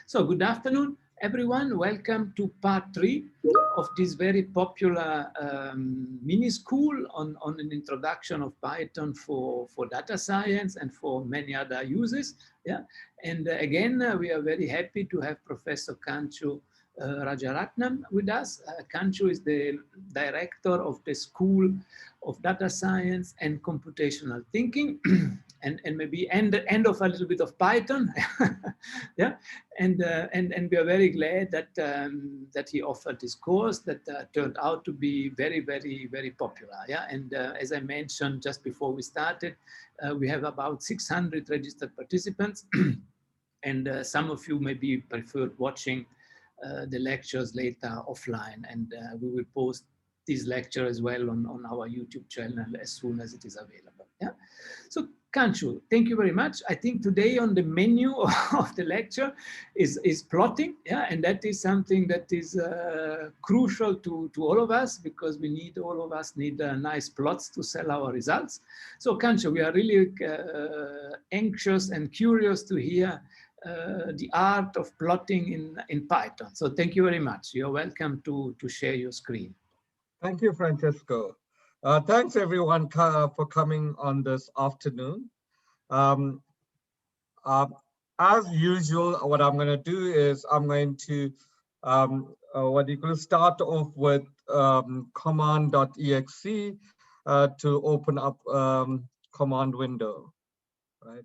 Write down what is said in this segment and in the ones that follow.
So good afternoon, everyone. Welcome to part 3 of this very popular mini school on an introduction of Python for data science and for many other uses. Yeah, and again, we are very happy to have Professor Kanshukan Rajaratnam with us. Kanshu is the director of the School of Data Science and Computational Thinking, and maybe end of a little bit of Python. Yeah, and we are very glad that that he offered this course that turned out to be very popular. Yeah, and as I mentioned just before we started, we have about 600 registered participants, and some of you maybe preferred watching the lectures later offline, and we will post this lecture as well on our YouTube channel as soon as it is available. Yeah. So Kanshu, thank you very much. I think today on the menu of the lecture is plotting, yeah, and that is something that is crucial to all of us, because all of us need nice plots to sell our results. So Kanshu, we are really anxious and curious to hear the art of plotting in Python. So thank you very much. You're welcome to share your screen. Thank you, Francesco. Thanks everyone for coming on this afternoon. As usual, what I'm going to do is I'm going to start off with command.exe to open up command window, right?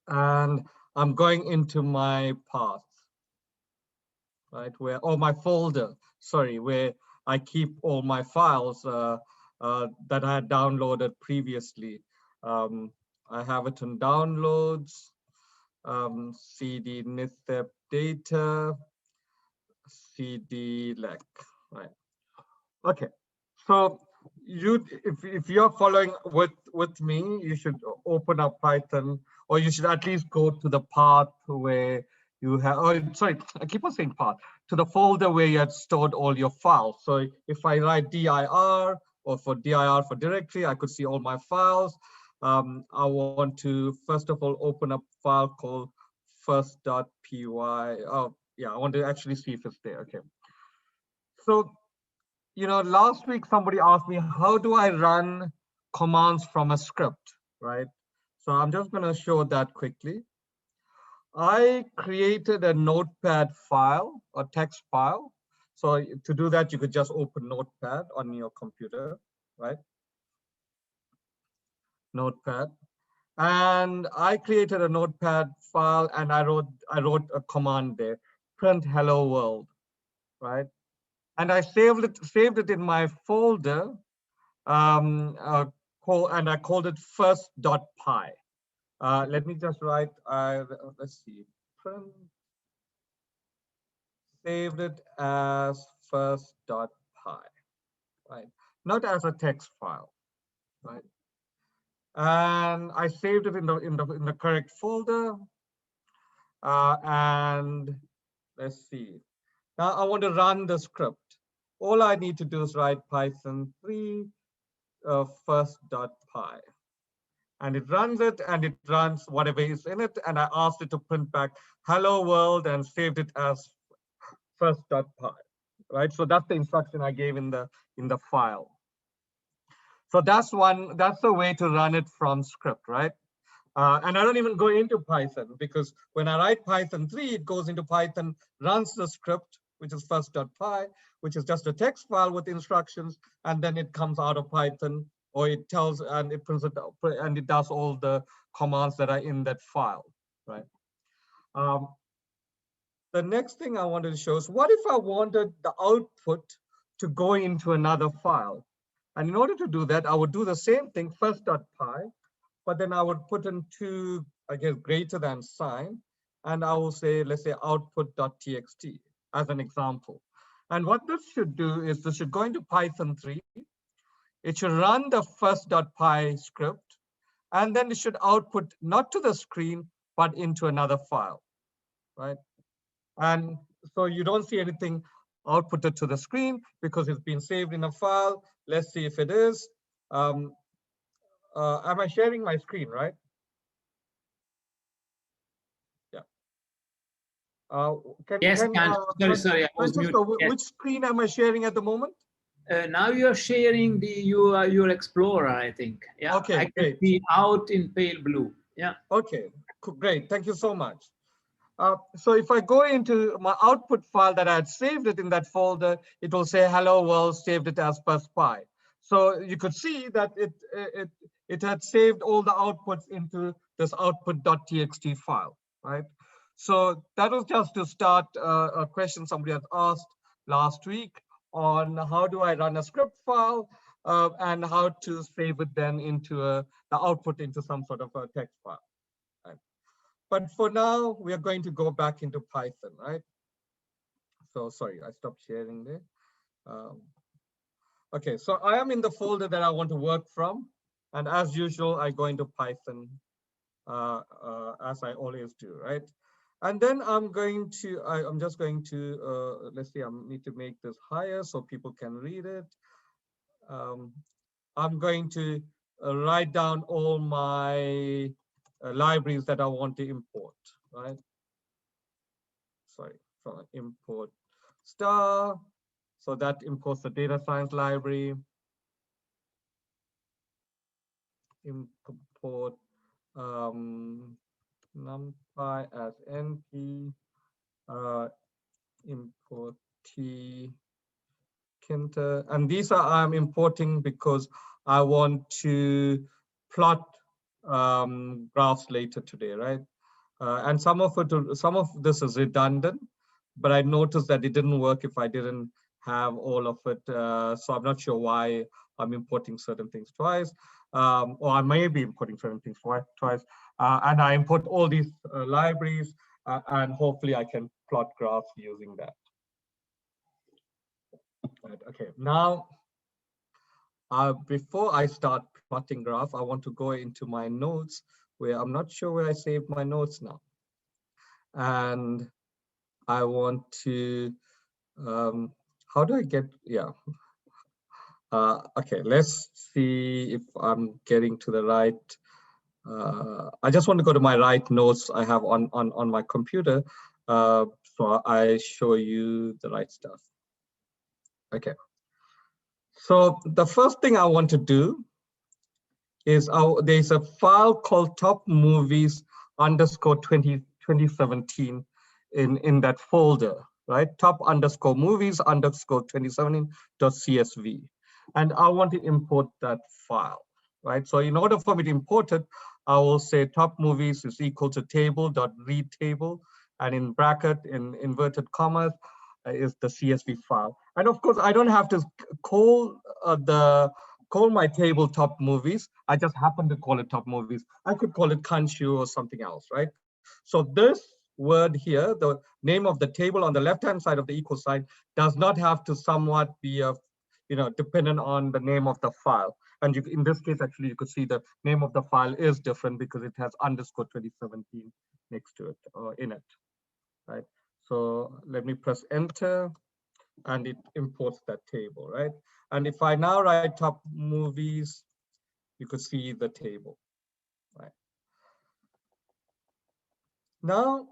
And I'm going into my path, right? My folder, sorry, where I keep all my files that I had downloaded previously. I have it in downloads, cd NITheCS data, cd lec, right? Okay, so if you're following with me, you should open up Python, or you should at least go to the path where you have, sorry, I keep on saying path, to the folder where you had stored all your files. So if I write dir, or for dir for directory, I could see all my files. I want to first of all open up a file called first.py. Oh yeah, I want to actually see if it's there. Okay. So, last week somebody asked me, how do I run commands from a script, right? So I'm just going to show that quickly. I created a notepad file, a text file. So to do that, you could just open Notepad on your computer, right? Notepad. And I created a notepad file, and I wrote a command there, print hello world, right? And I saved it in my folder, and I called it first.py. Let me just write, let's see, print, saved it as first.py, right? Not as a text file, right? And I saved it in the correct folder. And let's see. Now I want to run the script. All I need to do is write Python 3 first.py. And it runs it, and it runs whatever is in it. And I asked it to print back hello world and saved it as first.py, right? So that's the instruction I gave in the file. So that's the way to run it from script, right? And I don't even go into Python, because when I write Python 3, it goes into Python, runs the script, which is first.py, which is just a text file with instructions, and then it comes out of Python, or it tells, and it prints it out, and it does all the commands that are in that file, right? The next thing I wanted to show is, what if I wanted the output to go into another file? And in order to do that, I would do the same thing, first.py, but then I would put in two, I guess, greater than sign, and I will say, let's say output.txt as an example. And what this should do is this should go into Python 3. It should run the first.py script, and then it should output not to the screen, but into another file, right? And so you don't see anything outputted to the screen because it's been saved in a file. Let's see if it is. Am I sharing my screen, right? Yeah. Uh, Yes, sorry, I was Francesco, muted. Yes. which screen am I sharing at the moment? Now you're sharing your Explorer, I think. Yeah, Okay, I can great. see out in pale blue. Yeah. Okay, great. Thank you so much. So if I go into my output file that I had saved it in that folder, it will say hello world, saved it as .py. So you could see that it had saved all the outputs into this output.txt file, right? So that was just to start a question somebody had asked last week on how do I run a script file and how to save it then into the output into some sort of a text file. Right? But for now, we are going to go back into Python, right? So sorry, I stopped sharing there. Okay, so I am in the folder that I want to work from. And as usual, I go into Python as I always do, right? And then I'm just going to, let's see, I need to make this higher so people can read it. I'm going to write down all my libraries that I want to import, right? Sorry, from import star. So that imports the data science library. Import numpy as np. Import t kinter. And these are I'm importing because I want to plot graphs later today, right? And some of this is redundant, but I noticed that it didn't work if I didn't have all of it. So I'm not sure why I'm importing certain things twice, or I may be importing certain things twice. And I import all these libraries, and hopefully I can plot graphs using that. Right, okay, now, before I start plotting graph, I want to go into my notes where I'm not sure where I saved my notes now. And I want to, how do I get, yeah. Okay, let's see if I'm getting to the right, I just want to go to my right notes I have on my computer. So I show you the right stuff. Okay. So the first thing I want to do is there's a file called top movies underscore 2017 in that folder, right? Top underscore movies underscore 2017.csv. And I want to import that file, right? So in order for me to import it, I will say top movies is equal to table.read table, and in bracket, in inverted commas, is the CSV file. And of course, I don't have to call my table top movies. I just happen to call it top movies. I could call it Kanshu or something else, right? So this word here, the name of the table on the left-hand side of the equal sign, does not have to somewhat be dependent on the name of the file. And in this case, actually, you could see the name of the file is different because it has underscore 2017 next to it or in it, right? So let me press enter, and it imports that table, right? And if I now write top movies, you could see the table, right? Now,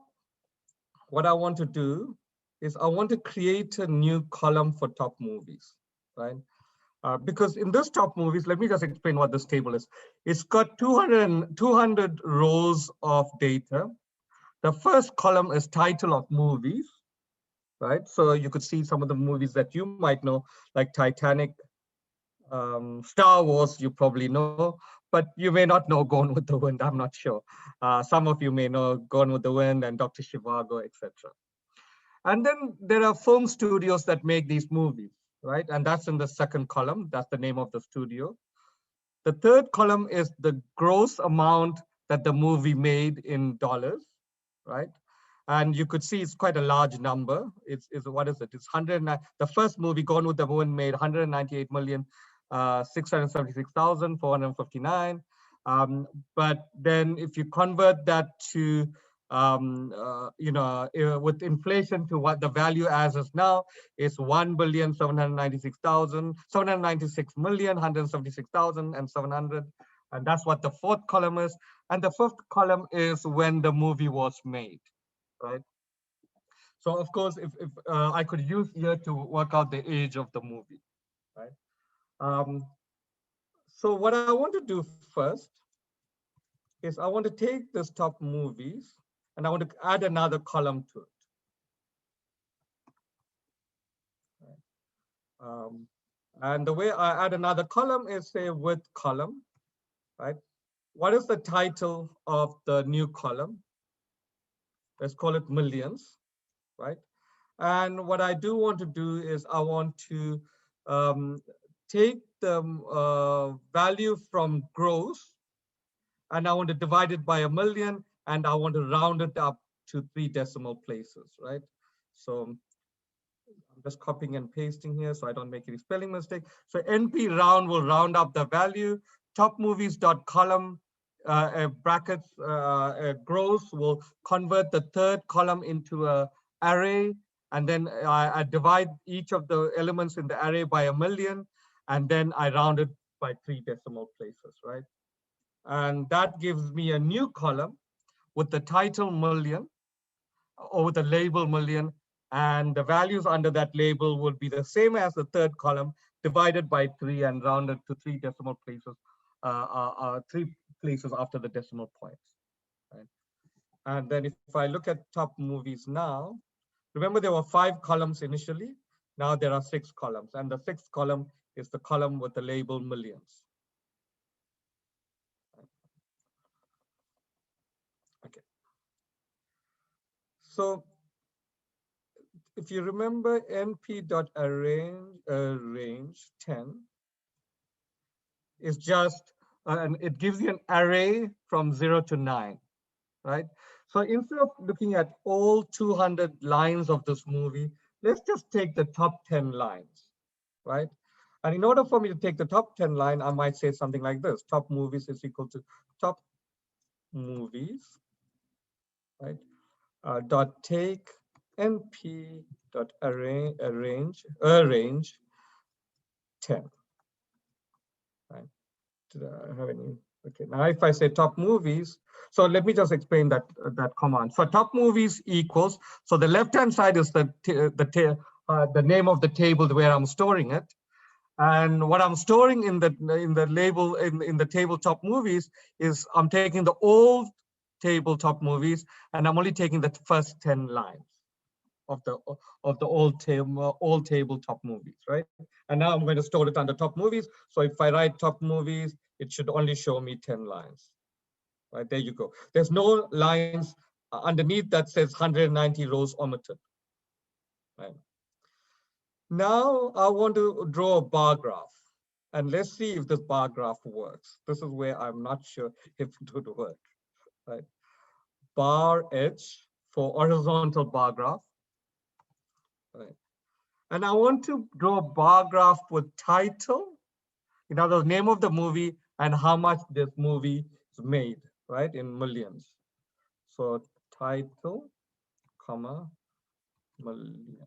what I want to do is I want to create a new column for top movies, right? Because in this top movies, let me just explain what this table is. It's got 200 rows of data. The first column is title of movies, right? So you could see some of the movies that you might know, like Titanic, Star Wars, you probably know, but you may not know Gone with the Wind, I'm not sure. Some of you may know Gone with the Wind and Dr. Zhivago, etc. And then there are film studios that make these movies, right? And that's in the second column, that's the name of the studio. The third column is the gross amount that the movie made in dollars, right? And you could see it's quite a large number. It's what is it? It's 109. The first movie, Gone with the Wind, made 198,676,459. But then if you convert that to with inflation to what the value as is now, is 1,796,176,700, and that's what the fourth column is. And the fifth column is when the movie was made, right? So of course, if I could use year to work out the age of the movie, right? So what I want to do first is I want to take this top movies and I want to add another column to it. And the way I add another column is say with column, right? What is the title of the new column? Let's call it millions, right? And what I do want to do is I want to take the value from gross and I want to divide it by 1,000,000 and I want to round it up to 3 decimal places, right? So I'm just copying and pasting here so I don't make any spelling mistake. So NP round will round up the value. Top movies dot column brackets gross will convert the third column into a array, and then I divide each of the elements in the array by 1,000,000, and then I round it by 3 decimal places, right? And that gives me a new column with the title million or with the label million, and the values under that label would be the same as the third column divided by 3 and rounded to 3 decimal places, 3 places after the decimal points. Right? And then if I look at top movies now, remember there were 5 columns initially. Now there are 6 columns, and the 6th column is the column with the label millions. Okay. So if you remember np.arrange 10 is just, and it gives you an array from 0 to 9, right? So instead of looking at all 200 lines of this movie, let's just take the top 10 lines, right? And in order for me to take the top 10 line, I might say something like this: top movies is equal to top movies, right? Dot take np dot arrange 10, right? Did I have any? Okay, now if I say top movies, so let me just explain that command. So top movies equals, so the left-hand side is the name of the table where I'm storing it. And what I'm storing in the label in the table top movies is I'm taking the old table top movies and I'm only taking the first 10 lines of the old table top movies, right? And now I'm going to store it under top movies. So if I write top movies, it should only show me 10 lines, right? There you go. There's no lines underneath that says 190 rows omitted, right? Now I want to draw a bar graph, and let's see if this bar graph works. This is where I'm not sure if it would work, right? Bar H for horizontal bar graph, right? And I want to draw a bar graph with title, in other words, name of the movie and how much this movie is made, right, in millions. So title, comma, millions,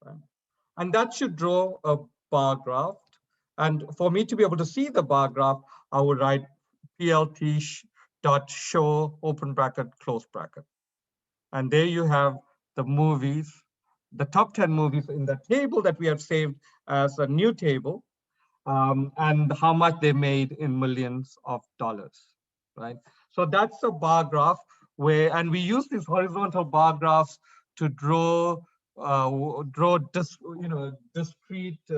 right? And that should draw a bar graph. And for me to be able to see the bar graph, I would write plt dot show open bracket, close bracket. And there you have the movies, the top 10 movies in the table that we have saved as a new table, and how much they made in millions of dollars, right? So that's a bar graph where, and we use these horizontal bar graphs to draw discrete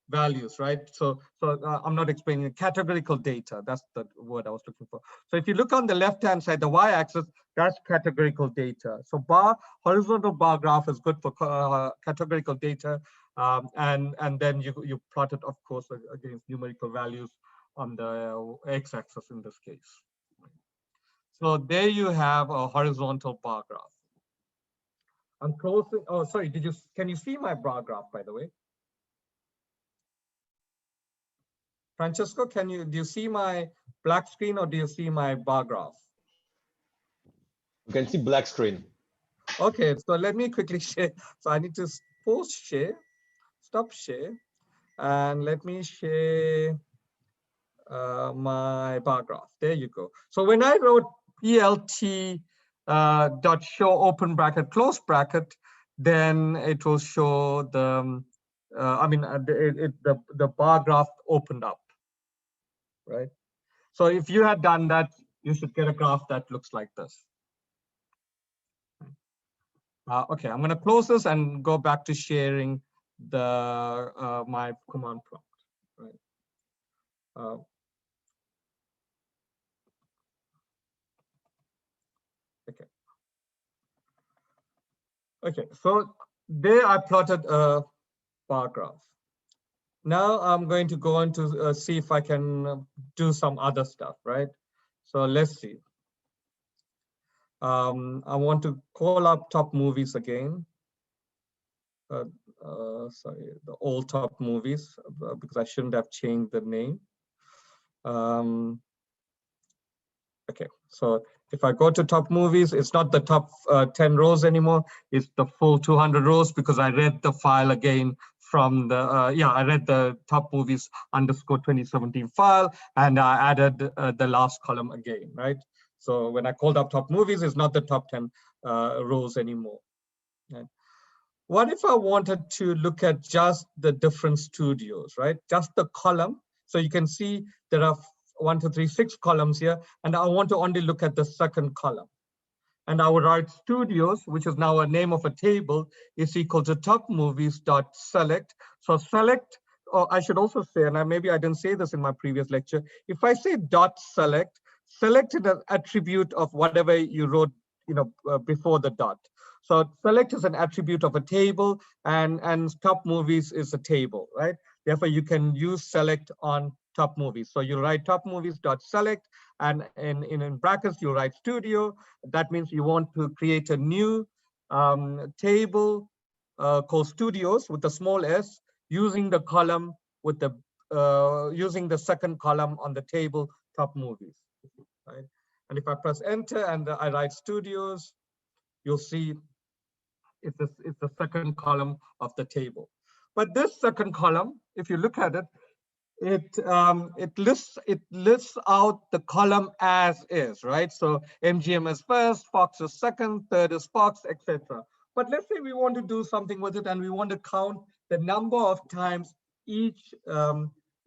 values, right? So I'm not explaining categorical data. That's the word I was looking for. So if you look on the left-hand side, the y-axis, that's categorical data. So horizontal bar graph is good for categorical data, and then you plot it, of course, against numerical values on the x-axis in this case. So there you have a horizontal bar graph. I'm closing. Oh, sorry. Can you see my bar graph, by the way? Francesco, do you see my black screen or do you see my bar graph? You can see black screen. Okay, so let me quickly share. So I need to post share, stop share, and let me share my bar graph. There you go. So when I wrote PLT dot show open bracket close bracket, then it will show the the bar graph opened up, right? So if you had done that, you should get a graph that looks like this. Okay, I'm going to close this and go back to sharing the my command prompt. Right. Okay. Okay. So there I plotted a bar graph. Now I'm going to go on to see if I can do some other stuff, right? So let's see. I want to call up top movies again. Sorry, the old top movies, because I shouldn't have changed the name. Okay, so if I go to top movies, it's not the top 10 rows anymore. It's the full 200 rows because I read the file again from the, I read the top movies _ 2017 file, and I added the last column again, right? So when I called up top movies, it's not the top 10 rows anymore. Right? What if I wanted to look at just the different studios, right? Just the column. So you can see there are 1, 2, 3, 6 columns here, and I want to only look at the second column. And I would write studios, which is now a name of a table, is equal to top movies dot select. So select, or I should also say, and maybe I didn't say this in my previous lecture, if I say dot select, select is an attribute of whatever you wrote, before the dot. So select is an attribute of a table, and top movies is a table, right? Therefore, you can use select on top movies. So you write top movies dot select, and in brackets you write studio. That means you want to create a new table called studios with a small s, using the column with the using the second column on the table top movies, right? And if I press enter and I write studios, you'll see it's the second column of the table. But this second column, if you look at it, it lists out the column as is, right? So MGM is first, Fox is second, third is Fox, etc. But let's say we want to do something with it and we want to count the number of times each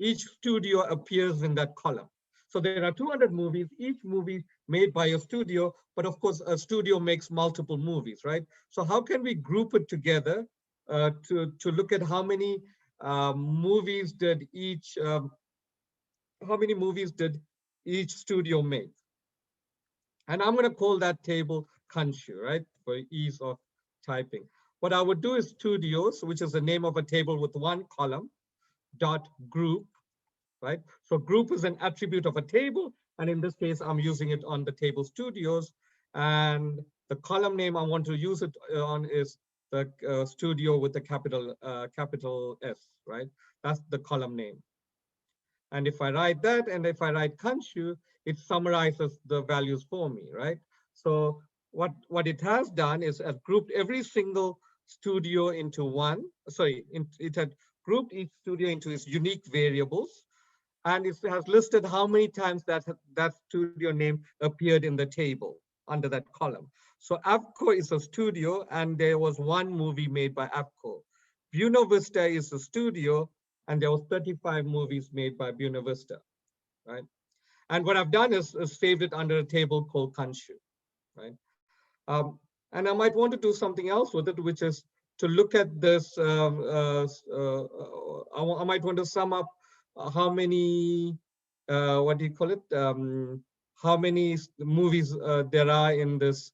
studio appears in that column. So there are 200 movies, each movie made by a studio, but of course a studio makes multiple movies, right? So how can we group it together to look at how many movies did each studio make? And I'm going to call that table Kanshu, right, for ease of typing. What I would do is studios, which is the name of a table with one column, dot group, right? So group is an attribute of a table, and in this case I'm using it on the table studios, and the column name I want to use it on is the studio with the capital S, right? That's the column name. And if I write that, and if I write Kanshu, it summarizes the values for me, right? So what it has done is has grouped every single studio into one. Sorry, it had grouped each studio into its unique variables, and it has listed how many times that studio name appeared in the table under that column. So AVCO is a studio, and there was one movie made by AVCO. Buena Vista is a studio, and there was 35 movies made by Buena Vista, right? And what I've done is saved it under a table called Kanshu, right? And I might want to do something else with it, which is to look at this. I might want to sum up how many, what do you call it? How many movies there are in this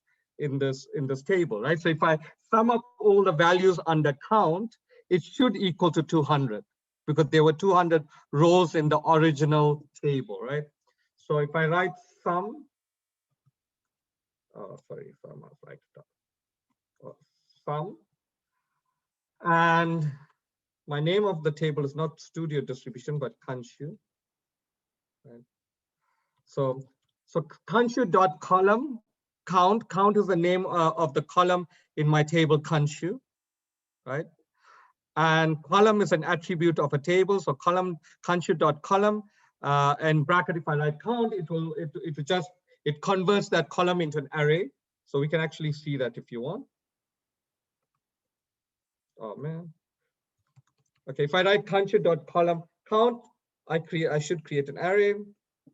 table, right? So if I sum up all the values under count, it should equal to 200, because there were 200 rows in the original table, right? So if I write sum, sum, and my name of the table is not studio distribution, but Kanshu, right? So Kanshu.column count is the name of the column in my table Kanshu, right? And column is an attribute of a table. So column Kanshu.column, and bracket, if I write count, it converts that column into an array. So we can actually see that if you want. Oh man. Okay, if I write Kanshu.column count, I should create an array.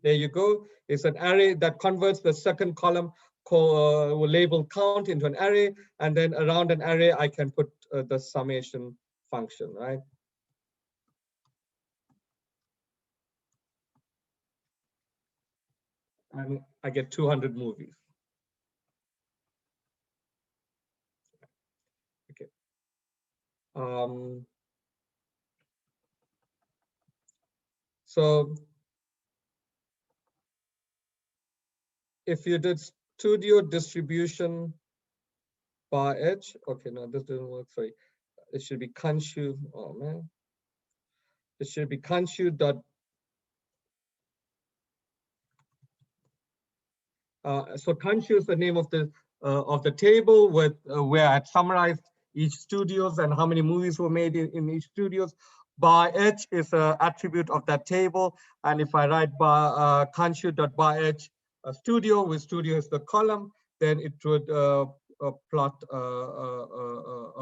There you go. It's an array that converts the second column label count into an array, and then around an array I can put the summation function, right? And I get 200 movies. Okay. So if you did studio distribution by edge, okay, no, this didn't work. Sorry, it should be Kanshu. Oh man, it should be Kanshu dot. So Kanshu is the name of the table with where I had summarized each studios and how many movies were made in each studios. By edge is an attribute of that table, and if I write by Kanshu.by edge studio, where studio is the column, then it would plot a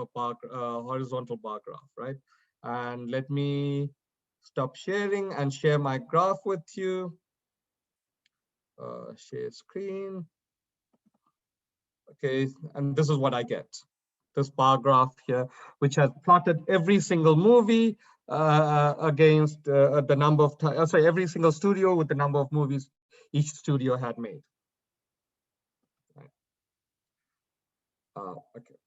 horizontal bar graph, right? And let me stop sharing and share my graph with you. Share screen. Okay, and this is what I get. This bar graph here, which has plotted every single movie against the number of times, sorry, every single studio with the number of movies each studio had made. Right. Okay.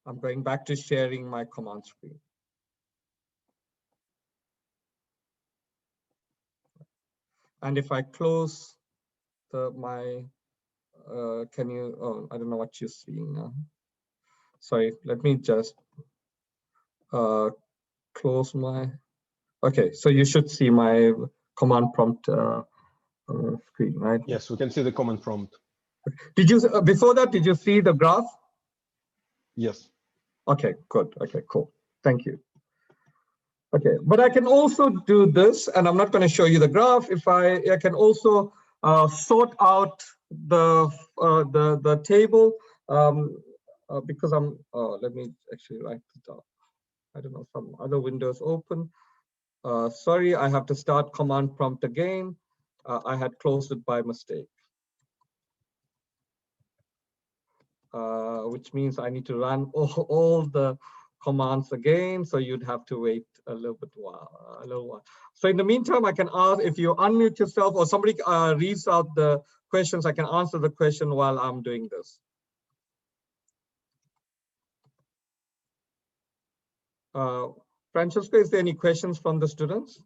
I'm going back to sharing my command screen. And if I close my, can you, oh, I don't know what you're seeing now. Sorry, let me just close my, okay, so you should see my command prompt screen, right? Yes, we can see the command prompt. Did you, before that, did you see the graph? Yes. Okay, good. Okay, cool. Thank you. Okay, but I can also do this, and I'm not going to show you the graph. If I can also sort out the table because I'm. Let me actually write it down. I don't know, some other windows open. Sorry, I have to start command prompt again. I had closed it by mistake. Which means I need to run all the commands again. So you'd have to wait a little while. So in the meantime, I can ask if you unmute yourself or somebody reads out the questions, I can answer the question while I'm doing this. Francesco, is there any questions from the students?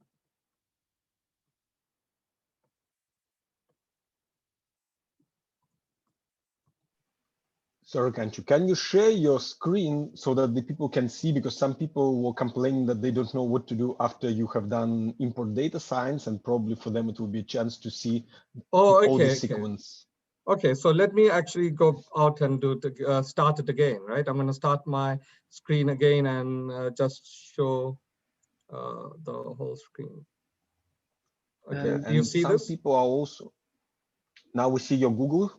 Sorry, can you share your screen so that the people can see? Because some people were complaining that they don't know what to do after you have done import data science, and probably for them it will be a chance to see all the sequence. Okay, so let me actually go out and do start it again, right? I'm going to start my screen again and just show the whole screen. Okay, do you see this? Some people are also, now we see your Google.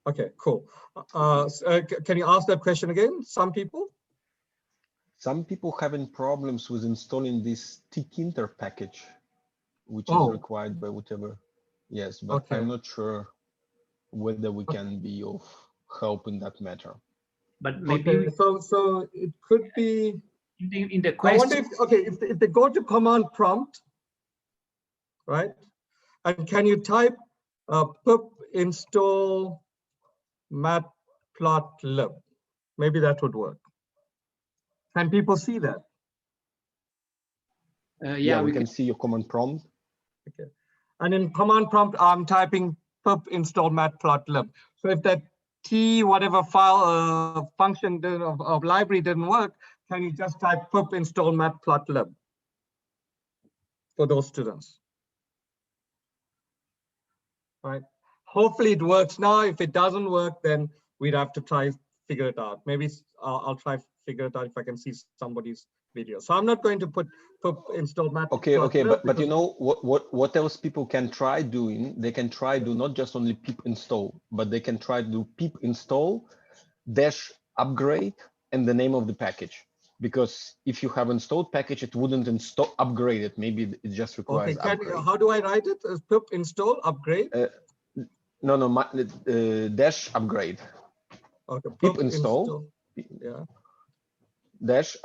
Okay, cool. Can you ask that question again? Some people? Some people having problems with installing this tkinter package, which is required by whatever. Yes, but okay. I'm not sure whether we can be of help in that matter. But maybe so it could be in the question. I wonder if they go to command prompt, right? And can you type pip install matplotlib? Maybe that would work. Can people see that? Yeah, we can see your command prompt. Okay. And in command prompt, I'm typing pip install matplotlib. So if that whatever file function of library didn't work, can you just type pip install matplotlib for those students? Right. Hopefully it works now. If it doesn't work, then we'd have to try figure it out. Maybe I'll try figure it out if I can see somebody's video. So I'm not going to put install matplotlib. Okay, but you know what else people can try doing? They can try do not just only pip install, but they can try to do pip install dash upgrade and the name of the package. Because if you have installed package, it wouldn't install upgrade it. Maybe it just requires upgrade. How do I write it? Is pip install upgrade? No, dash upgrade. Okay, pip install. Yeah. Dash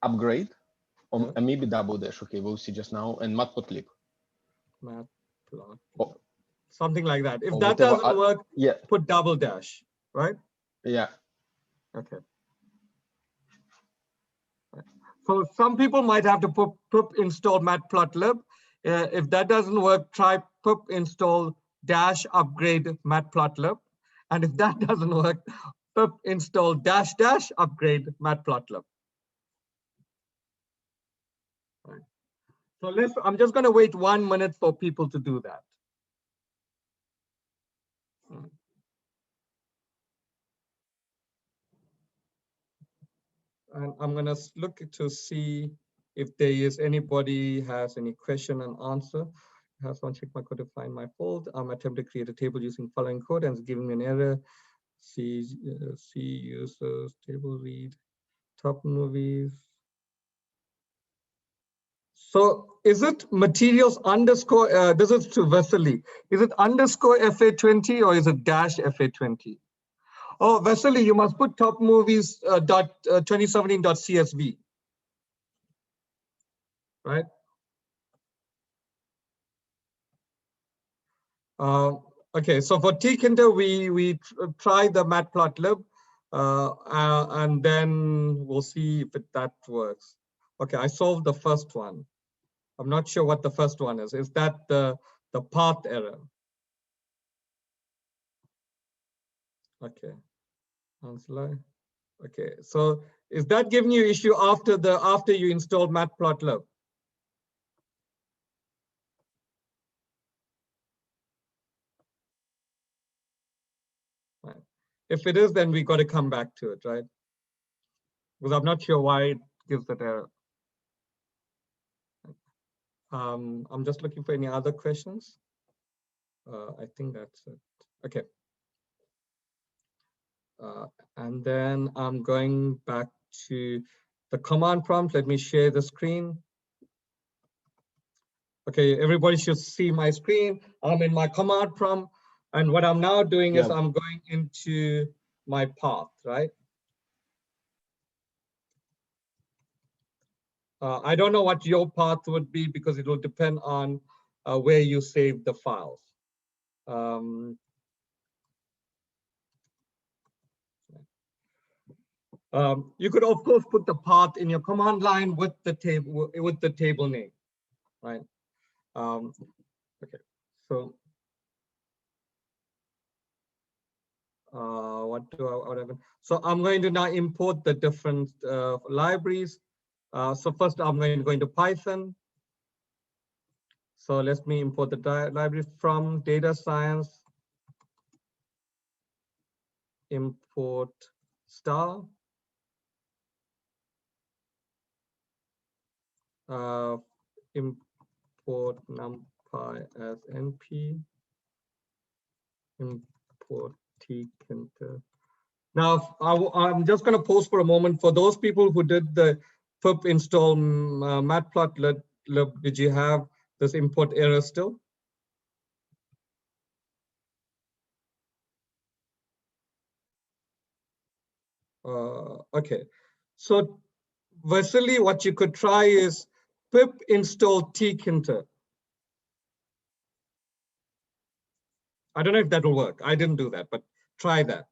upgrade. Yeah. And maybe double dash. Okay, we'll see just now. And matplotlib. Matplotlib. Something like that. If that whatever, doesn't work, yeah, put double dash, right? Yeah. Okay. So some people might have to put pip install matplotlib. If that doesn't work, try pip install dash upgrade matplotlib. And if that doesn't work, pip install dash dash upgrade matplotlib. Right. So I'm just going to wait 1 minute for people to do that. And I'm going to look to see if there is anybody has any question and answer. I have one check my code to find my fault. I'm attempting to create a table using following code and it's giving me an error. See users, table read, top movies. So is it materials underscore, this is to Vesely. Is it underscore FA20 or is it dash FA20? Oh, Vesely, you must put top movies 2017.csv. Right? Okay, so for tkinter, we try the matplotlib, and then we'll see if that works. Okay, I solved the first one. I'm not sure what the first one is. Is that the path error? Okay, okay. So is that giving you issue after you installed matplotlib? Right. If it is, then we got to come back to it, right? Because I'm not sure why it gives that error. I'm just looking for any other questions. I think that's it. Okay. And then I'm going back to the command prompt. Let me share the screen. Okay, everybody should see my screen. I'm in my command prompt. And what I'm now doing is I'm going into my path, right? I don't know what your path would be because it will depend on where you save the files. You could of course put the path in your command line with the table name, right? Okay, so so I'm going to now import the different libraries. So first I'm going to go into Python. So let me import the library from data science, import star. Import numpy as np, import tkinter. Now I'm just going to pause for a moment. For those people who did the pip install matplotlib, did you have this import error still? Okay, so Vasily, what you could try is pip install tkinter. I don't know if that will work. I didn't do that, but try that.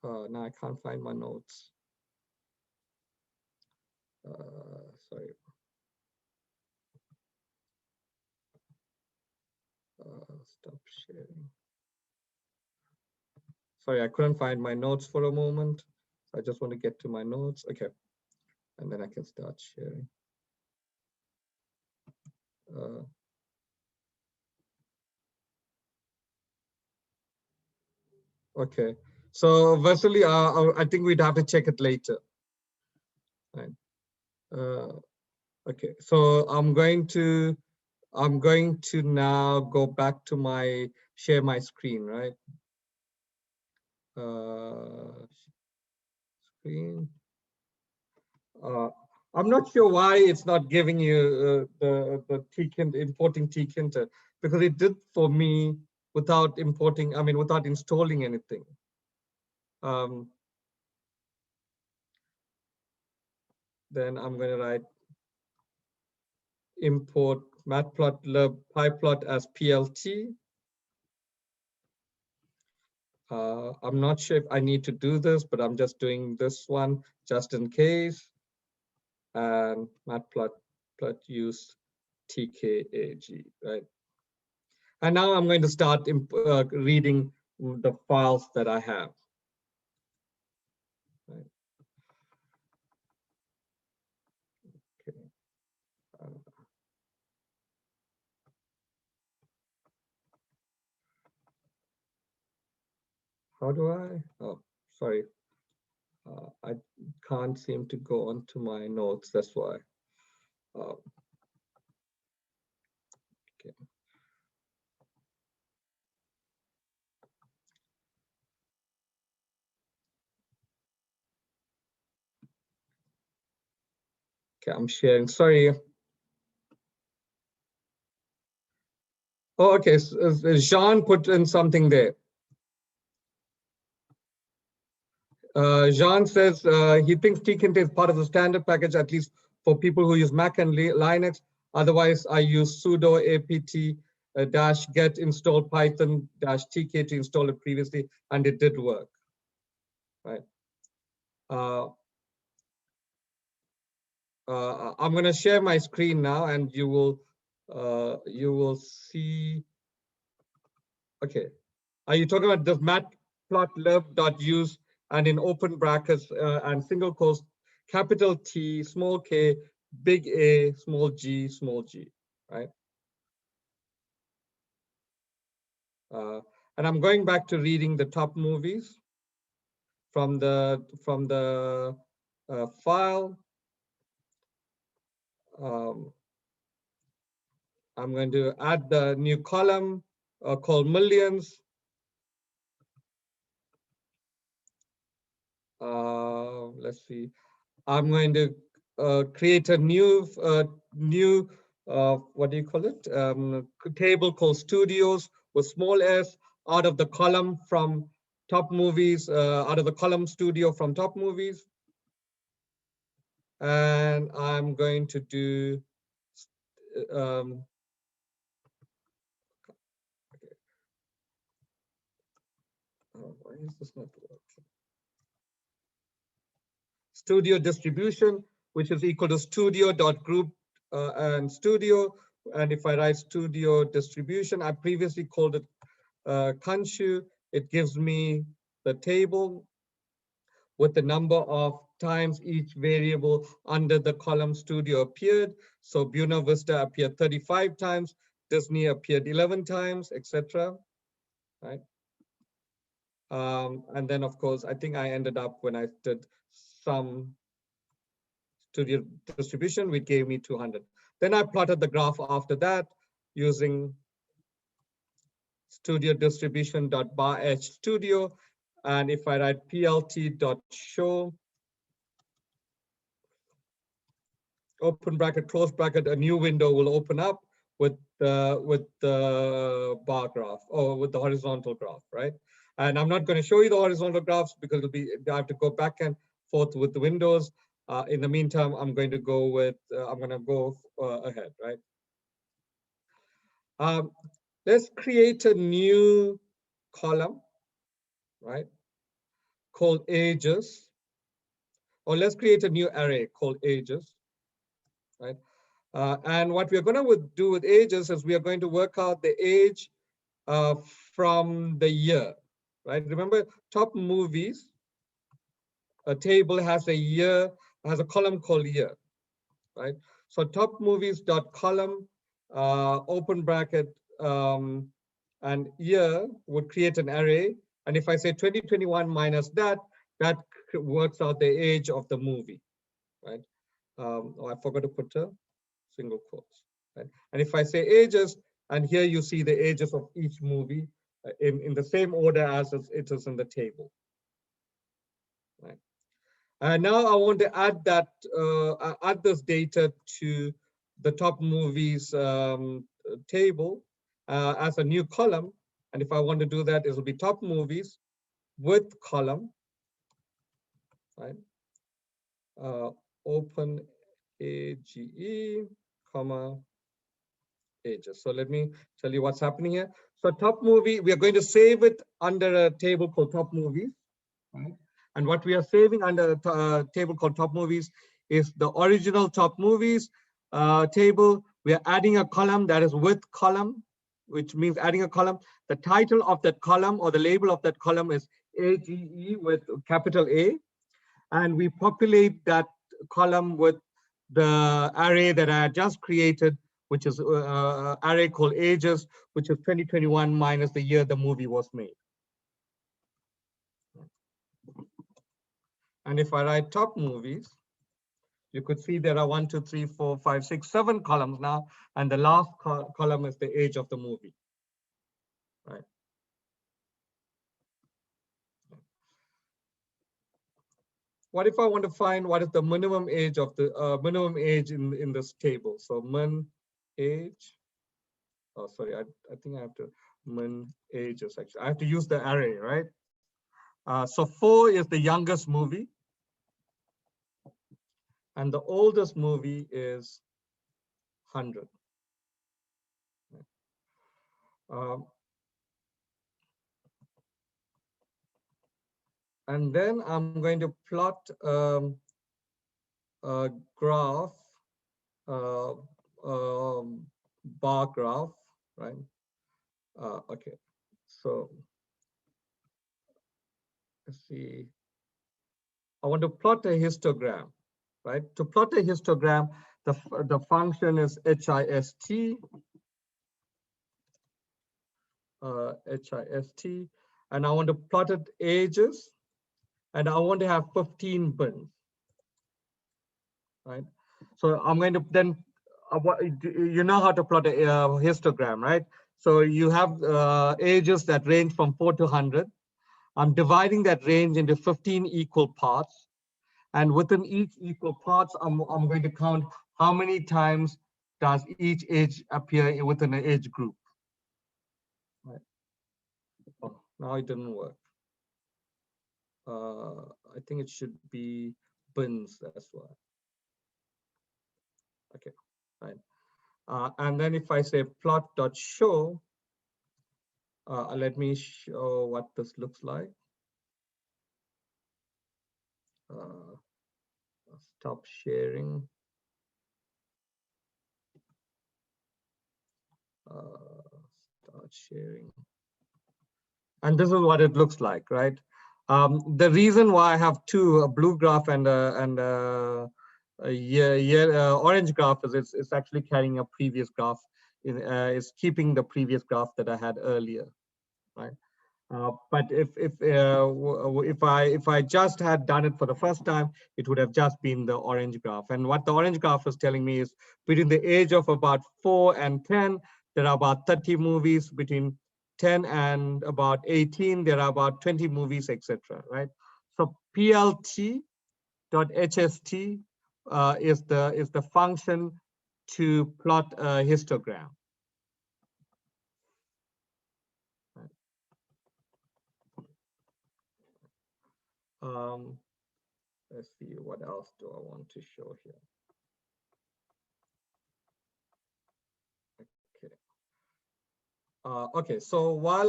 Now I can't find my notes. Sorry. Stop sharing. Sorry, I couldn't find my notes for a moment. I just want to get to my notes. Okay, and then I can start sharing. Okay, So Vasily, I think we'd have to check it later. Right. Okay, so I'm going to now go back to my share my screen, right? Screen. I'm not sure why it's not giving you the tkinter, importing tkinter, because it did for me without importing, I mean, without installing anything. Then I'm going to write import matplotlib pyplot as plt. I'm not sure if I need to do this, but I'm just doing this one just in case. And matplot use tkag, right? And now I'm going to start reading the files that I have. Right. Okay. How do I? Oh, sorry. I can't seem to go onto my notes. That's why. Okay. Okay, I'm sharing. Sorry. Oh, okay. So, Jean put in something there. Jean says he thinks tkinter is part of the standard package, at least for people who use Mac and Linux. Otherwise, I use sudo apt -get install python -tk to install it previously, and it did work. Right. I'm going to share my screen now, and you will see. Okay. Are you talking about this matplotlib.use and in open brackets and single quotes, capital T, small k, big A, small g, right? And I'm going back to reading the top movies from the file. I'm going to add the new column called millions. Let's see. I'm going to create a new what do you call it? Table called studios with small s out of the column from top movies, out of the column studio from top movies. And I'm going to do why is this not working? Studio distribution, which is equal to studio.group and studio. And if I write studio distribution, I previously called it Kanshu. It gives me the table with the number of times each variable under the column studio appeared. So Buena Vista appeared 35 times, Disney appeared 11 times, etc. Right? And then, of course, I think I ended up when I did some studio distribution, which gave me 200. Then I plotted the graph after that using studio distribution.bar edge studio. And if I write plt.show, open bracket, close bracket, a new window will open up with the bar graph or with the horizontal graph, right? And I'm not going to show you the horizontal graphs because I have to go back and forth with the windows. In the meantime, I'm going to go with, ahead, right? Let's create a new column, right? Called ages, or let's create a new array called ages, right? And what we're going to do with ages is we are going to work out the age from the year, right? Remember, top movies, a table has a year, has a column called year, right? So top movies dot column, open bracket, and year would create an array. And if I say 2021 minus that, that works out the age of the movie, right? Oh, I forgot to put a single quotes, right? And if I say ages, and here you see the ages of each movie in the same order as it is in the table, right? And now I want to add that add this data to the top movies table as a new column. And if I want to do that, it will be top movies with column, right? Open AGE, comma, ages. So let me tell you what's happening here. So top movie, we are going to save it under a table called top movies, right? And what we are saving under a table called top movies is the original top movies table. We are adding a column that is with column, which means adding a column. The title of that column or the label of that column is AGE with capital A. And we populate that column with the array that I just created, which is array called ages, which is 2021 minus the year the movie was made. And if I write top movies, you could see there are 1, 2, 3, 4, 5, 6, 7 columns now, and the last column is the age of the movie, right? What if I want to find what is the minimum age of the minimum age in this table? So min age. Oh, sorry, I think I have to min ages actually. I have to use the array, right? So 4 is the youngest movie. And the oldest movie is 100. And then I'm going to plot a graph, bar graph, right? Okay, so let's see. I want to plot a histogram, right? To plot a histogram, the function is HIST, HIST, and I want to plot it ages, and I want to have 15 bins, right? So I'm going to then, you know how to plot a histogram, right? So you have ages that range from 4 to 100. I'm dividing that range into 15 equal parts. And within each equal parts, I'm going to count how many times does each age appear within an age group. Right. Oh, now it didn't work. I think it should be bins as well. Okay, right. And then if I say plot.show, let me show what this looks like. Stop sharing. Start sharing. And this is what it looks like, right? The reason why I have two, a blue graph and a orange graph, is it's actually carrying a previous graph. It's keeping the previous graph that I had earlier, right? But if I just had done it for the first time, it would have just been the orange graph. And what the orange graph is telling me is between the age of about 4 and 10, there are about 30 movies. Between 10 and about 18, there are about 20 movies, etc. Right? So plt.hst is the function to plot a histogram. Let's see, what else do I want to show here? Okay. Okay, so while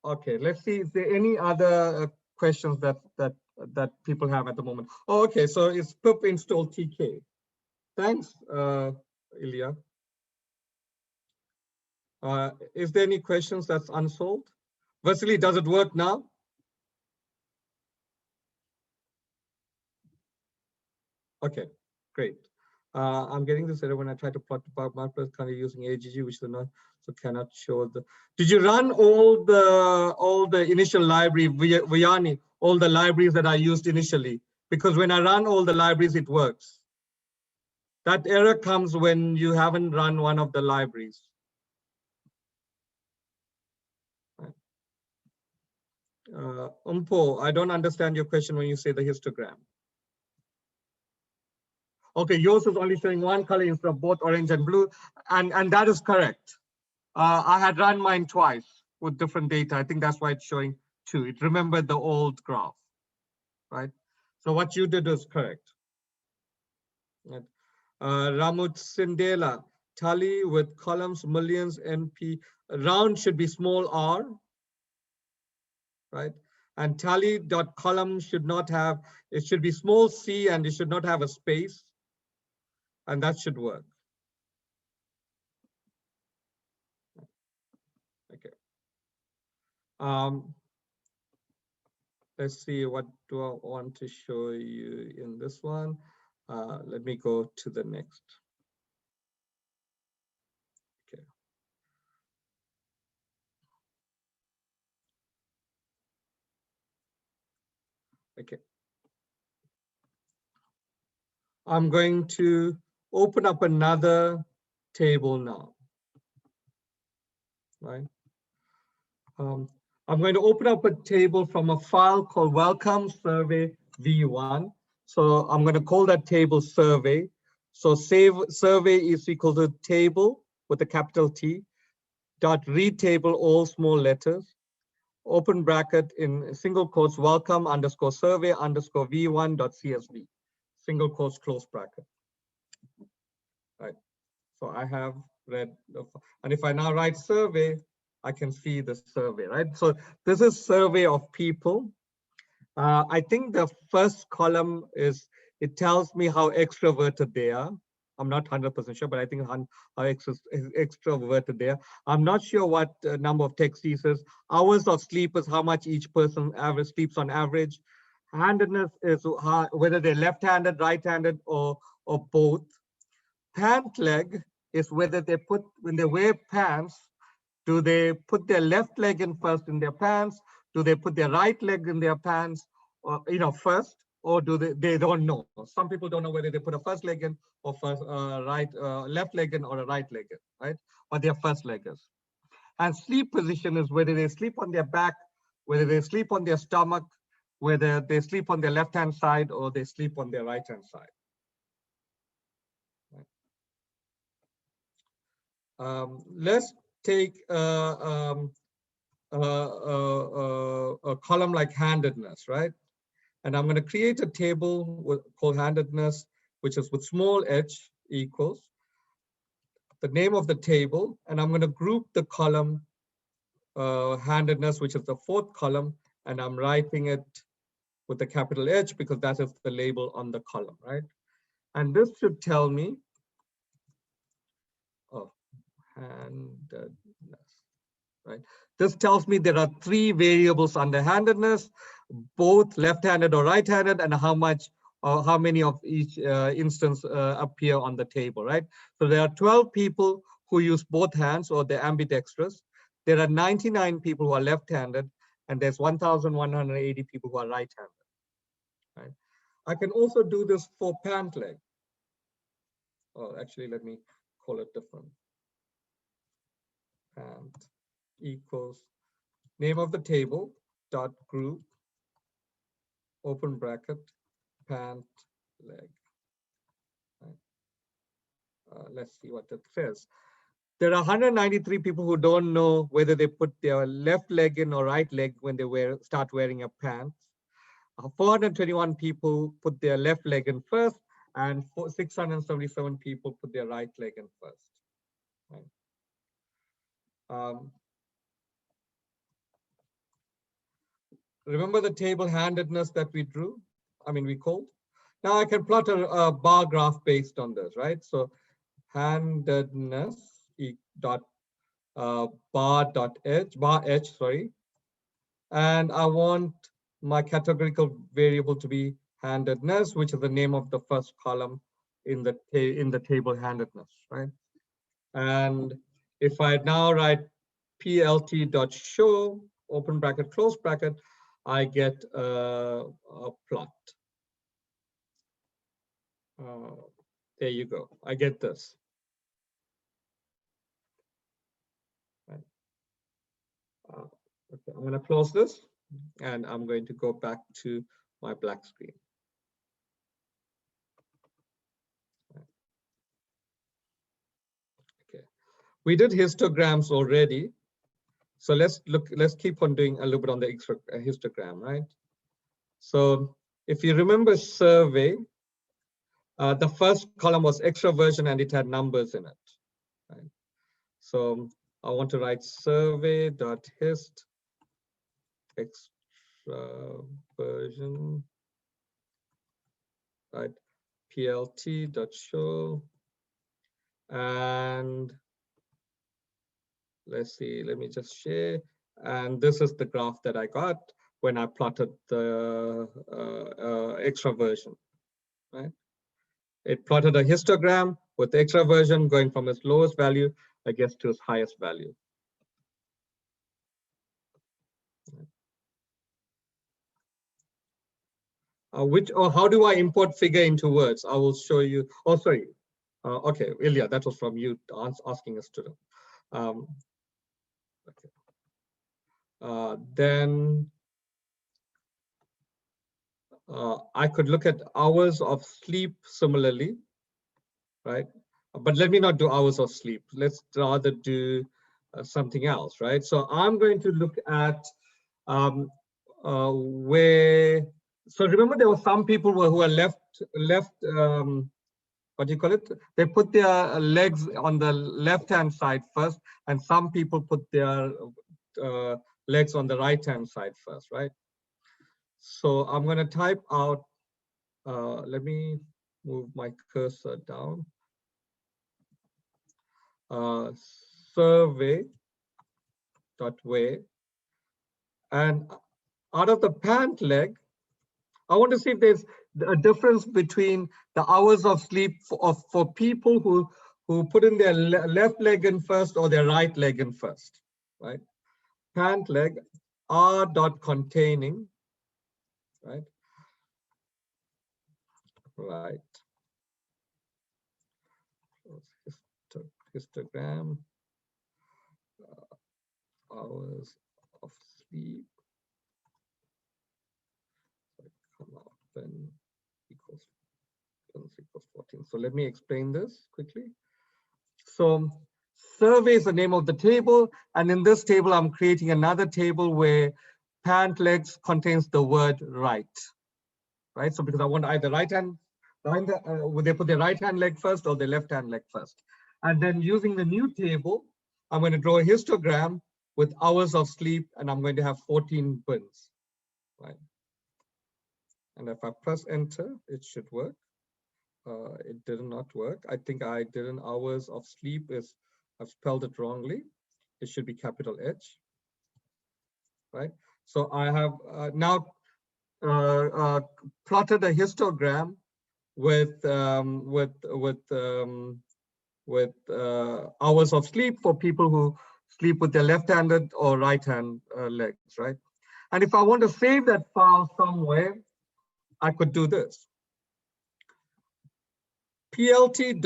let's see, is there any other questions that people have at the moment? Oh, okay, so it's pip install TK. Thanks, Ilya. Is there any questions that's unsolved? Vasily, does it work now? Okay, great. I'm getting this error when I try to plot the bar markers kind of using AGG, which is not, so cannot show the. Did you run all the initial library via Vianney, all the libraries that I used initially? Because when I run all the libraries, it works. That error comes when you haven't run one of the libraries. Umpo, I don't understand your question when you say the histogram. Okay, yours is only showing one color instead of both orange and blue, and that is correct. I had run mine twice with different data. I think that's why it's showing two. It remembered the old graph, right? So what you did is correct. Right. Ramut Sindela, tally with columns, millions, NP. Round should be small r, right? And tally dot column should not have, it should be small c and it should not have a space. And that should work. Okay. Let's see, what do I want to show you in this one? Let me go to the next. Okay. Okay. I'm going to open up another table now, right? I'm going to open up a table from a file called Welcome Survey V1. So I'm going to call that table survey. So survey is equal to table with a capital T, dot read table, all small letters, open bracket in single quotes, welcome underscore survey underscore v1.csv, single quotes, close bracket. Right. So I have read, and if I now write survey, I can see the survey, right? So this is survey of people. I think the first column is, it tells me how extroverted they are. I'm not 100% sure, but I think how extroverted they are. I'm not sure what number of taxis is. Hours of sleep is how much each person average sleeps on average. Handedness is how, whether they're left-handed, right-handed, or both. Pant leg is whether they put, when they wear pants, do they put their left leg in first in their pants? Do they put their right leg in their pants, or first, or do they don't know? Some people don't know whether they put a first leg in or first left leg in or a right leg in, right? Or their first leggers. And sleep position is whether they sleep on their back, whether they sleep on their stomach, whether they sleep on their left-hand side or they sleep on their right-hand side. Let's take a column like handedness, right? And I'm going to create a table called handedness, which is with small h equals the name of the table. And I'm going to group the column handedness, which is the fourth column. And I'm writing it with the capital H because that is the label on the column, right? And this should tell me, handedness, right? This tells me there are three variables under handedness, both left-handed or right-handed, and how much or how many of each instance appear on the table, right? So there are 12 people who use both hands or they're ambidextrous. There are 99 people who are left-handed, and there's 1,180 people who are right-handed, right? I can also do this for pant leg. Oh, actually, let me call it different. Pant equals name of the table dot group open bracket pant leg. Let's see what it says. There are 193 people who don't know whether they put their left leg in or right leg when they start wearing a pants. 421 people put their left leg in first, and 677 people put their right leg in first. Right. Remember the table handedness that we drew? We called. Now I can plot a bar graph based on this, right? So handedness dot bar h, sorry. And I want my categorical variable to be handedness, which is the name of the first column in the table handedness, right? And if I now write plt.show, open bracket, close bracket, I get a plot. There you go. I get this. Right. Okay, I'm going to close this, and I'm going to go back to my black screen. Okay, we did histograms already, so let's keep on doing a little bit on the histogram, right? So if you remember survey, the first column was extraversion and it had numbers in it, right? So I want to write survey.hist extraversion, right? plt.show, and let's see, let me just share. And this is the graph that I got when I plotted the extraversion, right? It plotted a histogram with the extraversion going from its lowest value, I guess, to its highest value. How do I import figure into words? I will show you. Oh, sorry. Okay, Ilya, that was from you asking a student. Okay. Then I could look at hours of sleep similarly, right? But let me not do hours of sleep. Let's rather do something else, right? So I'm going to look at where. So remember, there were some people who are left. What do you call it? They put their legs on the left-hand side first, and some people put their legs on the right-hand side first, right? So I'm going to type out. Let me move my cursor down. Survey.where, and out of the pant leg, I want to see if there's a difference between the hours of sleep for people who put in their left leg in first or their right leg in first, right? Pant leg r.containing, right? Right. Histogram, hours of sleep. Come out then equals 14. So let me explain this quickly. So survey is the name of the table, and in this table I'm creating another table where pant legs contains the word right, right? So because I want either would they put their right hand leg first or their left hand leg first? And then using the new table, I'm going to draw a histogram with hours of sleep, and I'm going to have 14 bins, right? And if I press enter, it should work. It did not work. I think I didn't. Hours of sleep I've spelled it wrongly. It should be capital H, right? So I have now plotted a histogram with hours of sleep for people who sleep with their left-handed or right-hand legs, right? And if I want to save that file somewhere, I could do this. plt.savefig,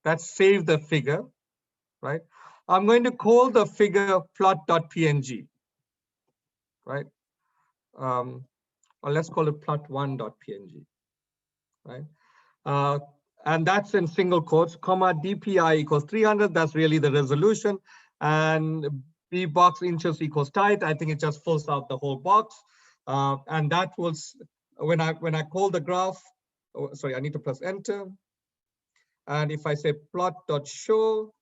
that's save the figure, right? I'm going to call the figure plot.png, right? Or let's call it plot1.png, right? And that's in single quotes, comma, DPI equals 300, that's really the resolution, and B box inches equals height. I think it just fills out the whole box. And that was, when I call the graph, sorry, I need to press enter. And if I say plot.show,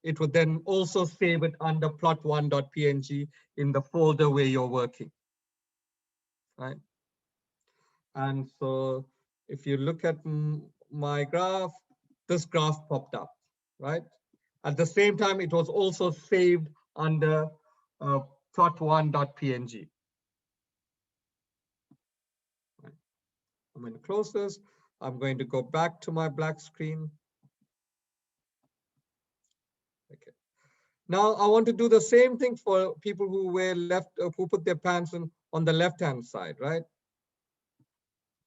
it would then also save it under plot1.png in the folder where you're working, right? And so if you look at my graph, this graph popped up, right? At the same time, it was also saved under plot1.png. Right. I'm going to close this. I'm going to go back to my black screen. Okay. Now I want to do the same thing for people who who put their pants on the left-hand side, right?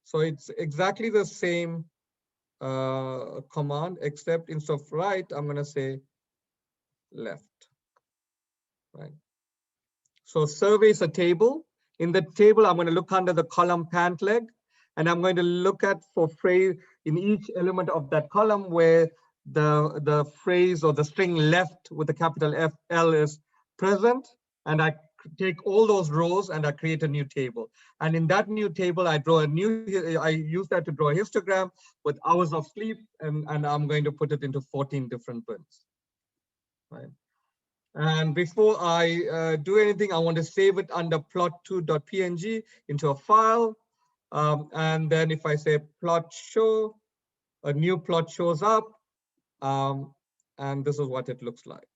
So it's exactly the same command, except instead of right, I'm going to say left, right? So survey is a table. In the table, I'm going to look under the column pant leg, and I'm going to look at for phrase in each element of that column where the phrase or the string left with the capital FL is present, and I take all those rows and I create a new table. And in that new table, I use that to draw a histogram with hours of sleep, and I'm going to put it into 14 different bins, right? And before I do anything, I want to save it under plot2.png into a file. And then if I say plot show, a new plot shows up. And this is what it looks like.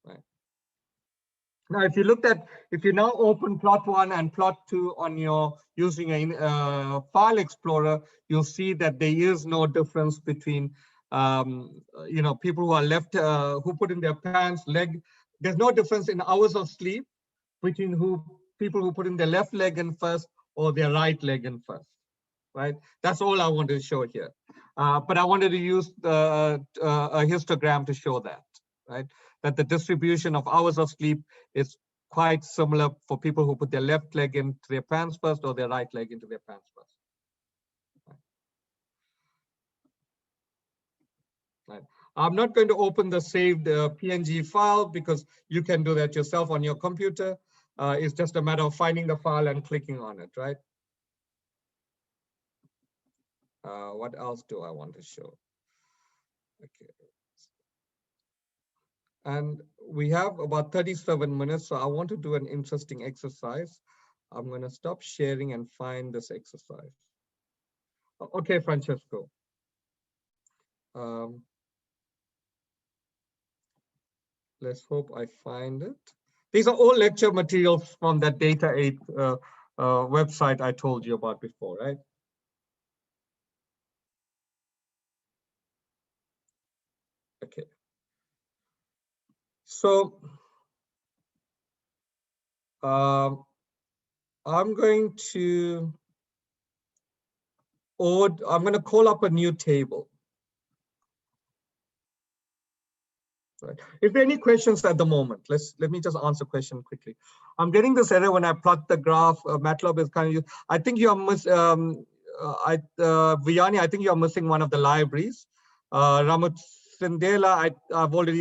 Right. Now, if you now open plot1 and plot2 on your using a file explorer, you'll see that there is no difference between people who are left, who put in their pants, leg. There's no difference in hours of sleep between people who put in their left leg in first or their right leg in first, right? That's all I wanted to show here. But I wanted to use a histogram to show that, right? That the distribution of hours of sleep is quite similar for people who put their left leg into their pants first or their right leg into their pants first. Right. I'm not going to open the saved PNG file because you can do that yourself on your computer. It's just a matter of finding the file and clicking on it, right? What else do I want to show? Okay. And we have about 37 minutes, so I want to do an interesting exercise. I'm going to stop sharing and find this exercise. Okay, Francesco. Let's hope I find it. These are all lecture materials from that Data 8 website I told you about before, right? Okay. So I'm going to call up a new table. Right. If there are any questions at the moment, let me just answer a question quickly. I'm getting this error when I plot the graph. MATLAB is kind of. I think you are Vianney, I think you are missing one of the libraries. Ramutsindela,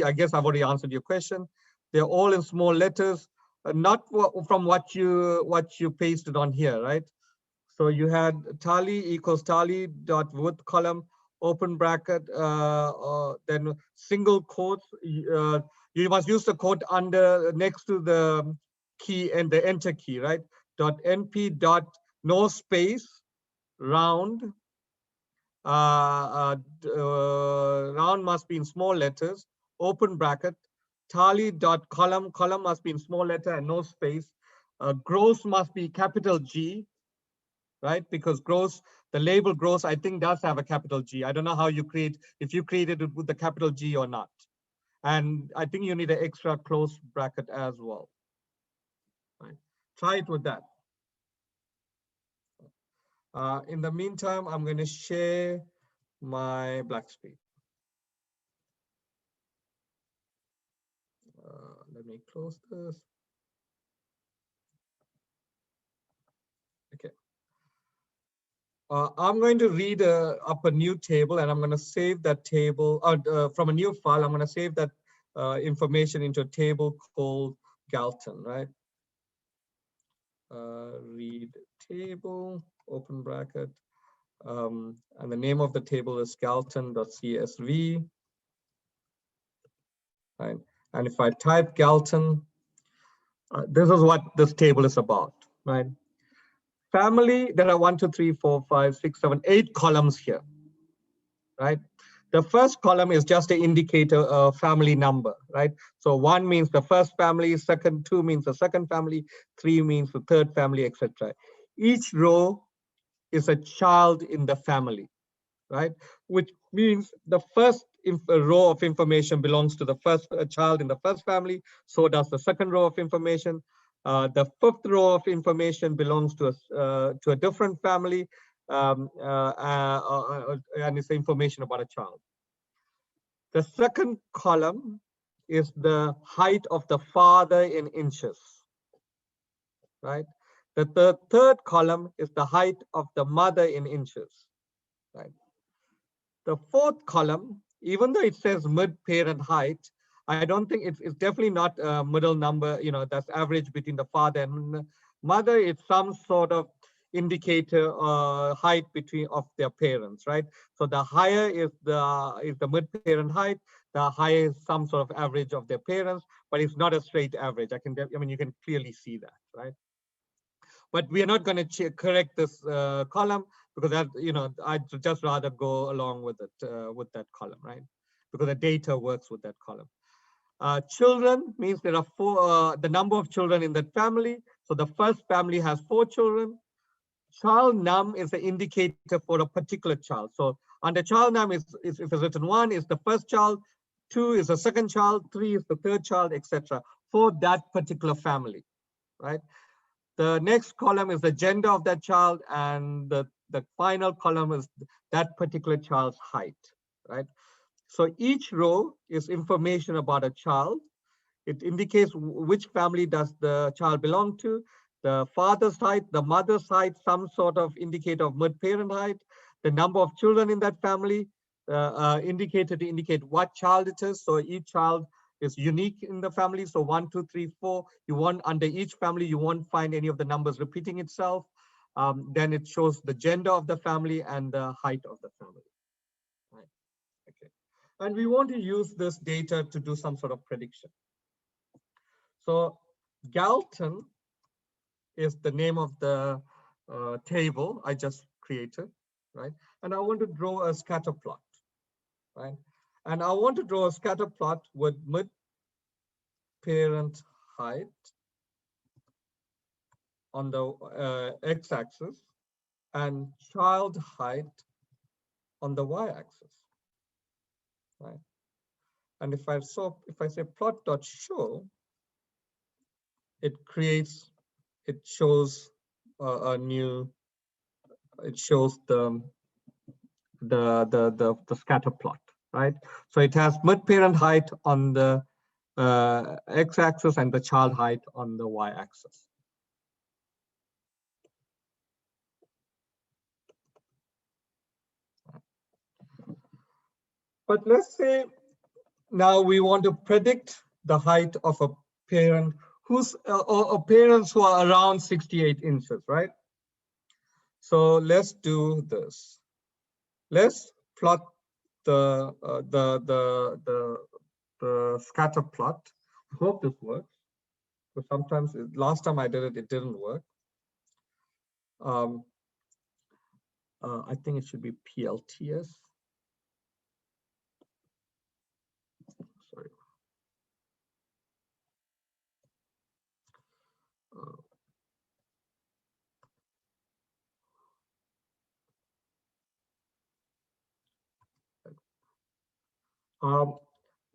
I guess I've already answered your question. They're all in small letters, not from what you pasted on here, right? So you had tally equals tally dot width column, open bracket, then single quotes. You must use the quote next to the key and the enter key, right? Dot np dot no space round. Round must be in small letters. Open bracket. Tally dot column must be in small letter and no space. Gross must be capital G. Right, because gross, the label gross, I think does have a capital G. I don't know how if you created it with the capital G or not. And I think you need an extra close bracket as well. Right. Try it with that. In the meantime, I'm going to share my black screen. Let me close this. Okay. I'm going to read up a new table, and I'm going to save that table from a new file. I'm going to save that information into a table called Galton, right? Read table, open bracket, and the name of the table is galton.csv. Right? And if I type Galton, this is what this table is about, right? Family, there are 1, 2, 3, 4, 5, 6, 7, 8 columns here, right? The first column is just an indicator of family number, right? So 1 means the first family, 2 means the second family, 3 means the third family, etc. Each row is a child in the family, right? Which means the first row of information belongs to the first child in the first family. So does the second row of information. The fifth row of information belongs to a different family, and it's information about a child. The second column is the height of the father in inches, right? The third column is the height of the mother in inches, right? The fourth column, even though it says mid-parent height, I don't think it's definitely not a middle number, that's average between the father and mother. It's some sort of indicator height of their parents, right? So the higher is the mid-parent height, the higher is some sort of average of their parents, but it's not a straight average. You can clearly see that, right? But we are not going to correct this column, because that, I'd just rather go along with it, with that column, right? Because the data works with that column. Children means there are the number of children in that family. So the first family has 4 children. Child num is the indicator for a particular child. So under child num, if it's written 1 is the first child, 2 is the second child, 3 is the third child, etc. for that particular family, right? The next column is the gender of that child, and the final column is that particular child's height, right? So each row is information about a child. It indicates which family does the child belong to, the father's height, the mother's height, some sort of indicator of mid-parent height, the number of children in that family, indicator to indicate what child it is. So each child is unique in the family. So 1, 2, 3, 4. Under each family, you won't find any of the numbers repeating itself. Then it shows the gender of the family and the height of the family. Right. Okay. And we want to use this data to do some sort of prediction. So Galton is the name of the table I just created, right? And I want to draw a scatter plot, right? And I want to draw a scatter plot with mid-parent height on the x-axis and child height on the y-axis, right? And if I say plot.show, it shows the scatter plot, right? So it has mid-parent height on the x-axis and the child height on the y-axis. But let's say now we want to predict the height of a parent or parents who are around 68 inches, right? So let's do this. Let's plot the scatter plot. I hope this works. But sometimes, last time I did it, it didn't work. I think it should be PLTS. Sorry.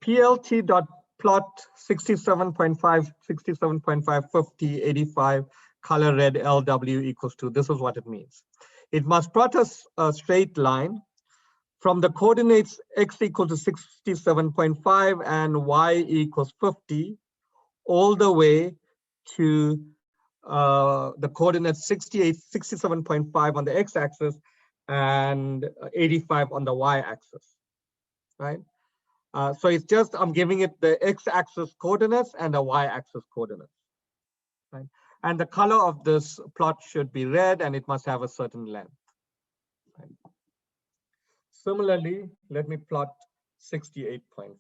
PLT.plot 67.5, 67.5, 50, 85, color red, LW equals 2. This is what it means. It must plot a straight line from the coordinates x equal to 67.5 and y equals 50 all the way to the coordinates 67.5 on the x-axis and 85 on the y-axis, right? So it's just, I'm giving it the x-axis coordinates and the y-axis coordinates, right? And the color of this plot should be red, and it must have a certain length. Right? Similarly, let me plot 68.5.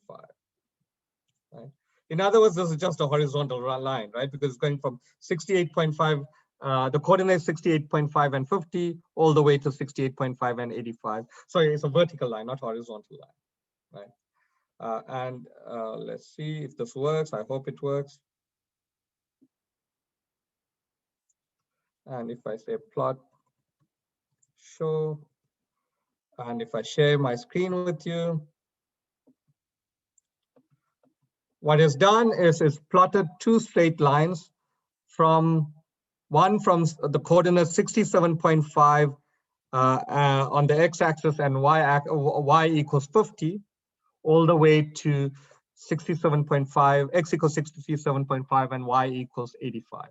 Right? In other words, this is just a horizontal line, right? Because it's going from 68.5, the coordinates 68.5 and 50, all the way to 68.5 and 85. Sorry, it's a vertical line, not horizontal line, right? And let's see if this works. I hope it works. And if I say plot show. And if I share my screen with you, what is done is plotted two straight lines from the coordinate 67.5 on the x-axis and y equals 50, all the way to 67.5, x equals 67.5 and y equals 85.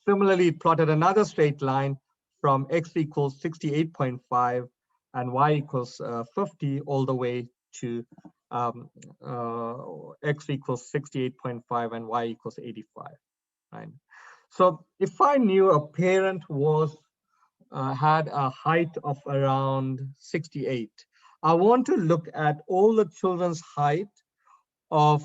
Similarly, it plotted another straight line from x equals 68.5 and y equals 50 all the way to x equals 68.5 and y equals 85. Right. So if I knew a parent had a height of around 68, I want to look at all the children's height of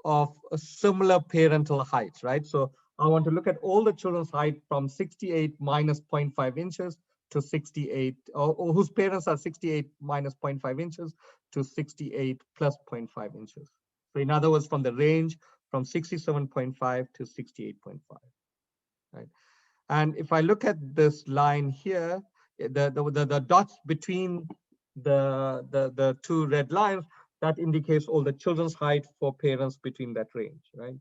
a similar parental height, right? So I want to look at all the children's height from 68 minus 0.5 inches to 68, or whose parents are 68 minus 0.5 inches to 68 plus 0.5 inches. So in other words, from the range from 67.5 to 68.5, right? And if I look at this line here, the dots between the two red lines, that indicates all the children's height for parents between that range, right?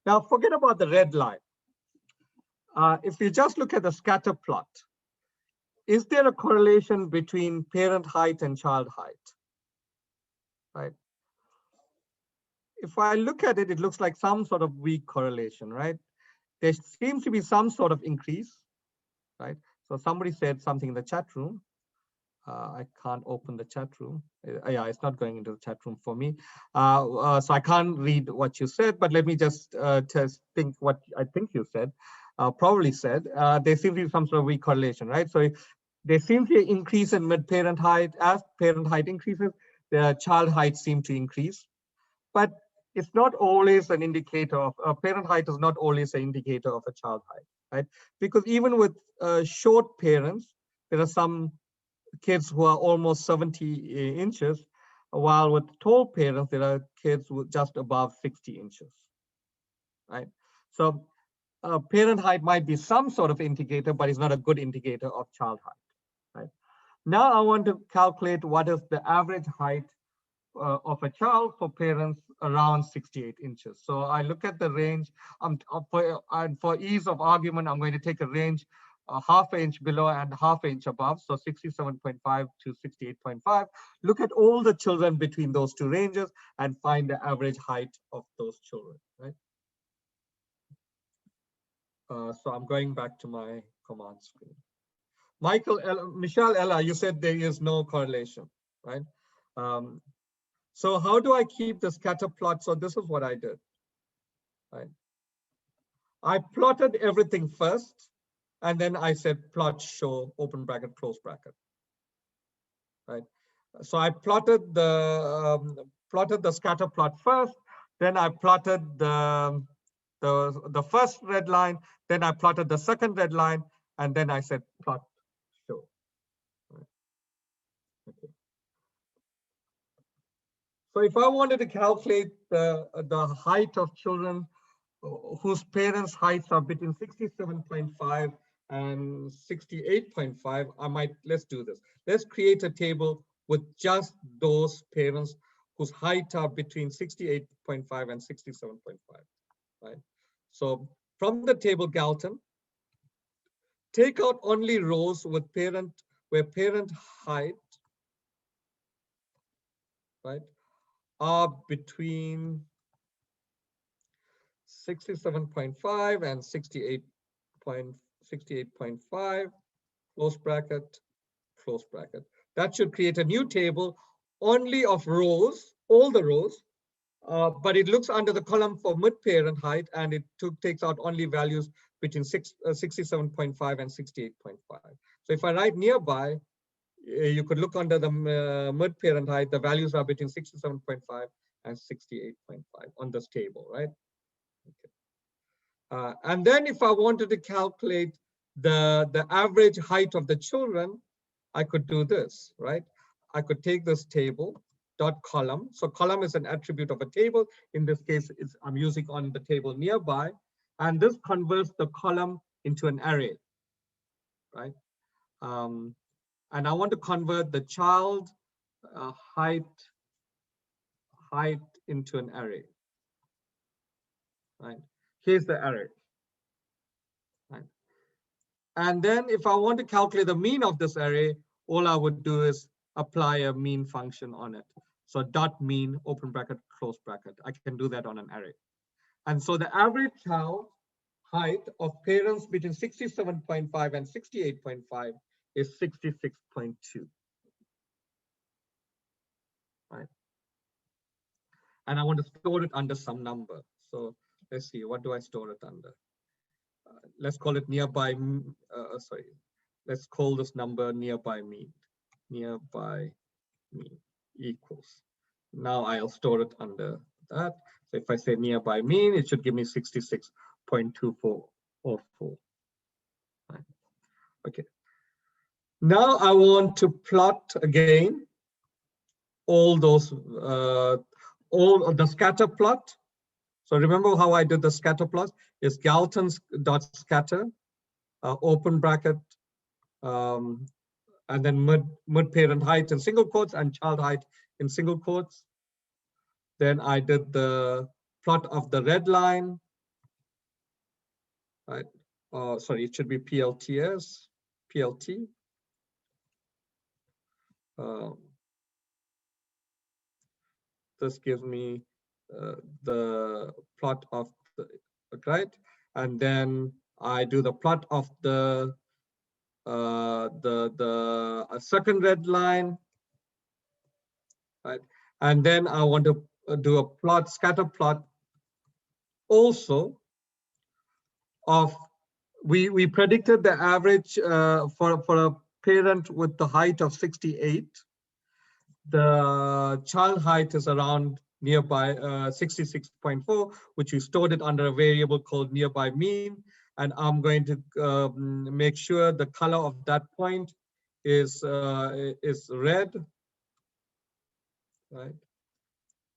Now, forget about the red line. If you just look at the scatter plot, is there a correlation between parent height and child height, right? If I look at it, it looks like some sort of weak correlation, right? There seems to be some sort of increase, right? So somebody said something in the chat room. I can't open the chat room. Yeah, it's not going into the chat room for me. So I can't read what you said, but let me just think what I think you said, probably said. There seems to be some sort of weak correlation, right? So there seems to be an increase in mid-parent height. As parent height increases, the child height seems to increase. But it's not always an indicator of, parent height is not always an indicator of a child height, right? Because even with short parents, there are some kids who are almost 70 inches, while with tall parents, there are kids with just above 60 inches, right? So parent height might be some sort of indicator, but it's not a good indicator of child height, right? Now I want to calculate what is the average height of a child for parents around 68 inches. So I look at the range, for ease of argument, I'm going to take a range half inch below and half inch above, so 67.5 to 68.5. Look at all the children between those two ranges and find the average height of those children, right? So I'm going back to my command screen. Michelle Ella, you said there is no correlation, right? So how do I keep the scatter plot? So this is what I did, right? I plotted everything first, and then I said plot show, open bracket, close bracket, right? So I plotted the scatter plot first, then I plotted the first red line, then I plotted the second red line, and then I said plot show. Right? Okay. So if I wanted to calculate the height of children whose parents' heights are between 67.5 and 68.5, let's do this. Let's create a table with just those parents whose height are between 68.5 and 67.5, right? So from the table Galton, take out only rows with where parent height, right, are between 67.5 and 68.5, close bracket, close bracket. That should create a new table only of rows, all the rows, but it looks under the column for mid-parent height, and it takes out only values between 67.5 and 68.5. So if I write nearby, you could look under the mid-parent height, the values are between 67.5 and 68.5 on this table, right? Okay. And then if I wanted to calculate the average height of the children, I could do this, right? I could take this table, dot column. So column is an attribute of a table. In this case, I'm using on the table nearby. And this converts the column into an array, right? and I want to convert the child height into an array. Right. Here's the array. Right. And then if I want to calculate the mean of this array, all I would do is apply a mean function on it. So dot mean, open bracket, close bracket. I can do that on an array. And so the average child height of parents between 67.5 and 68.5 is 66.2. Right. And I want to store it under some number. So let's see, what do I store it under? Let's call it nearby, let's call this number nearby mean. Nearby mean equals. Now I'll store it under that. So if I say nearby mean, it should give me 66.2404. Right. Okay. Now I want to plot again all those, all of the scatter plot. So remember how I did the scatter plot? Is Galton's dot scatter, open bracket, and then mid parent height in single quotes and child height in single quotes. Then I did the plot of the red line, right? Sorry, it should be PLTS, PLT. This gives me the plot of the, right? And then I do the plot of the second red line, right? And then I want to do a plot, scatter plot also of, we predicted the average for a parent with the height of 68. The child height is around nearby 66.4, which we stored it under a variable called nearby mean. And I'm going to make sure the color of that point is red, right?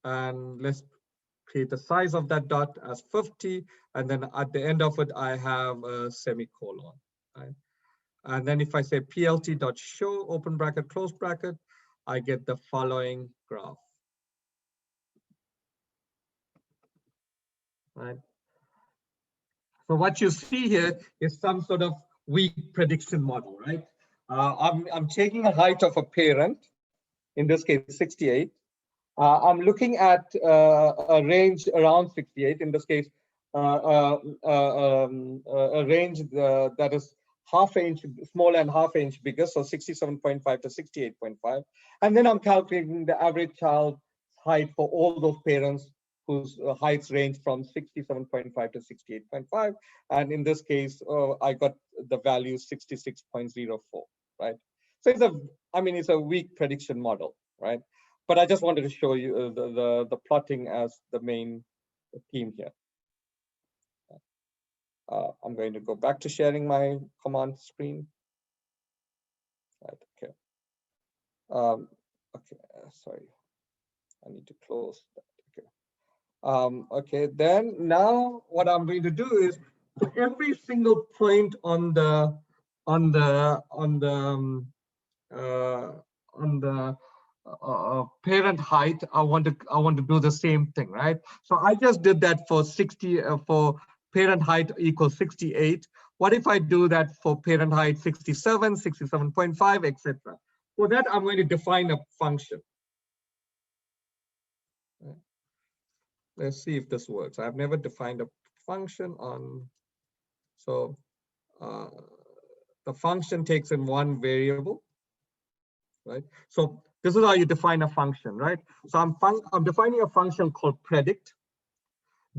And let's create the size of that dot as 50. And then at the end of it, I have a semicolon, right? And then if I say plt.show, open bracket, close bracket, I get the following graph, right? So what you see here is some sort of weak prediction model, right? I'm taking a height of a parent, in this case 68. I'm looking at a range around 68, in this case a range that is half inch smaller and half inch bigger, so 67.5 to 68.5. And then I'm calculating the average child height for all those parents whose heights range from 67.5 to 68.5. And in this case, I got the value 66.04, right? So it's it's a weak prediction model, right? But I just wanted to show you the plotting as the main theme here. I'm going to go back to sharing my command screen. Right, okay. Okay, sorry, I need to close that. Okay. Okay, then now what I'm going to do is for every single point on the parent height, I want to do the same thing, right? So I just did that for 60 for parent height equals 68. What if I do that for parent height 67, 67.5, etc.? For that, I'm going to define a function. Let's see if this works. I've never defined a function on, so the function takes in one variable, right? So this is how you define a function, right? So I'm defining a function called predict.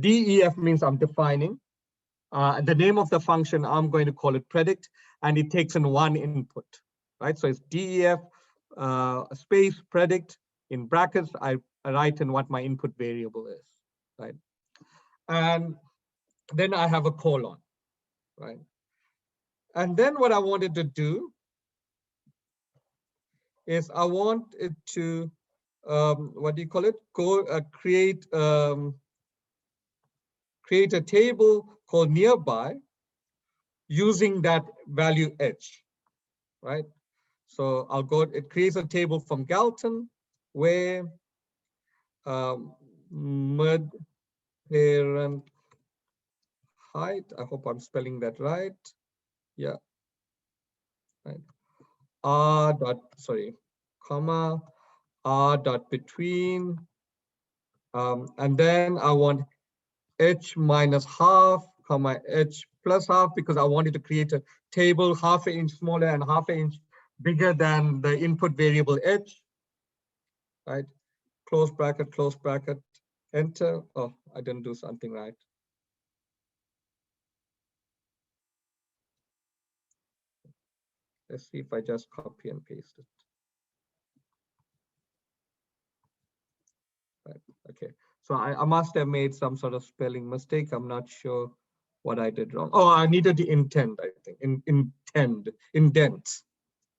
DEF means I'm defining. The name of the function, I'm going to call it predict, and it takes in one input, right? So it's DEF space predict, in brackets, I write in what my input variable is, right? And then I have a colon, right? And then what I wanted to do is I want it to, what do you call it? Create a table called nearby using that value h, right? So I'll go, it creates a table from Galton where mid-parent height, I hope I'm spelling that right. Yeah, right. R dot, sorry, comma, R dot between, and then I want H minus half, comma, H plus half, because I wanted to create a table half an inch smaller and half an inch bigger than the input variable H, right? Close bracket, enter. Oh, I didn't do something right. Let's see if I just copy and paste it. Right. Okay, so I must have made some sort of spelling mistake. I'm not sure what I did wrong. Oh, I needed to intend, I think, indent,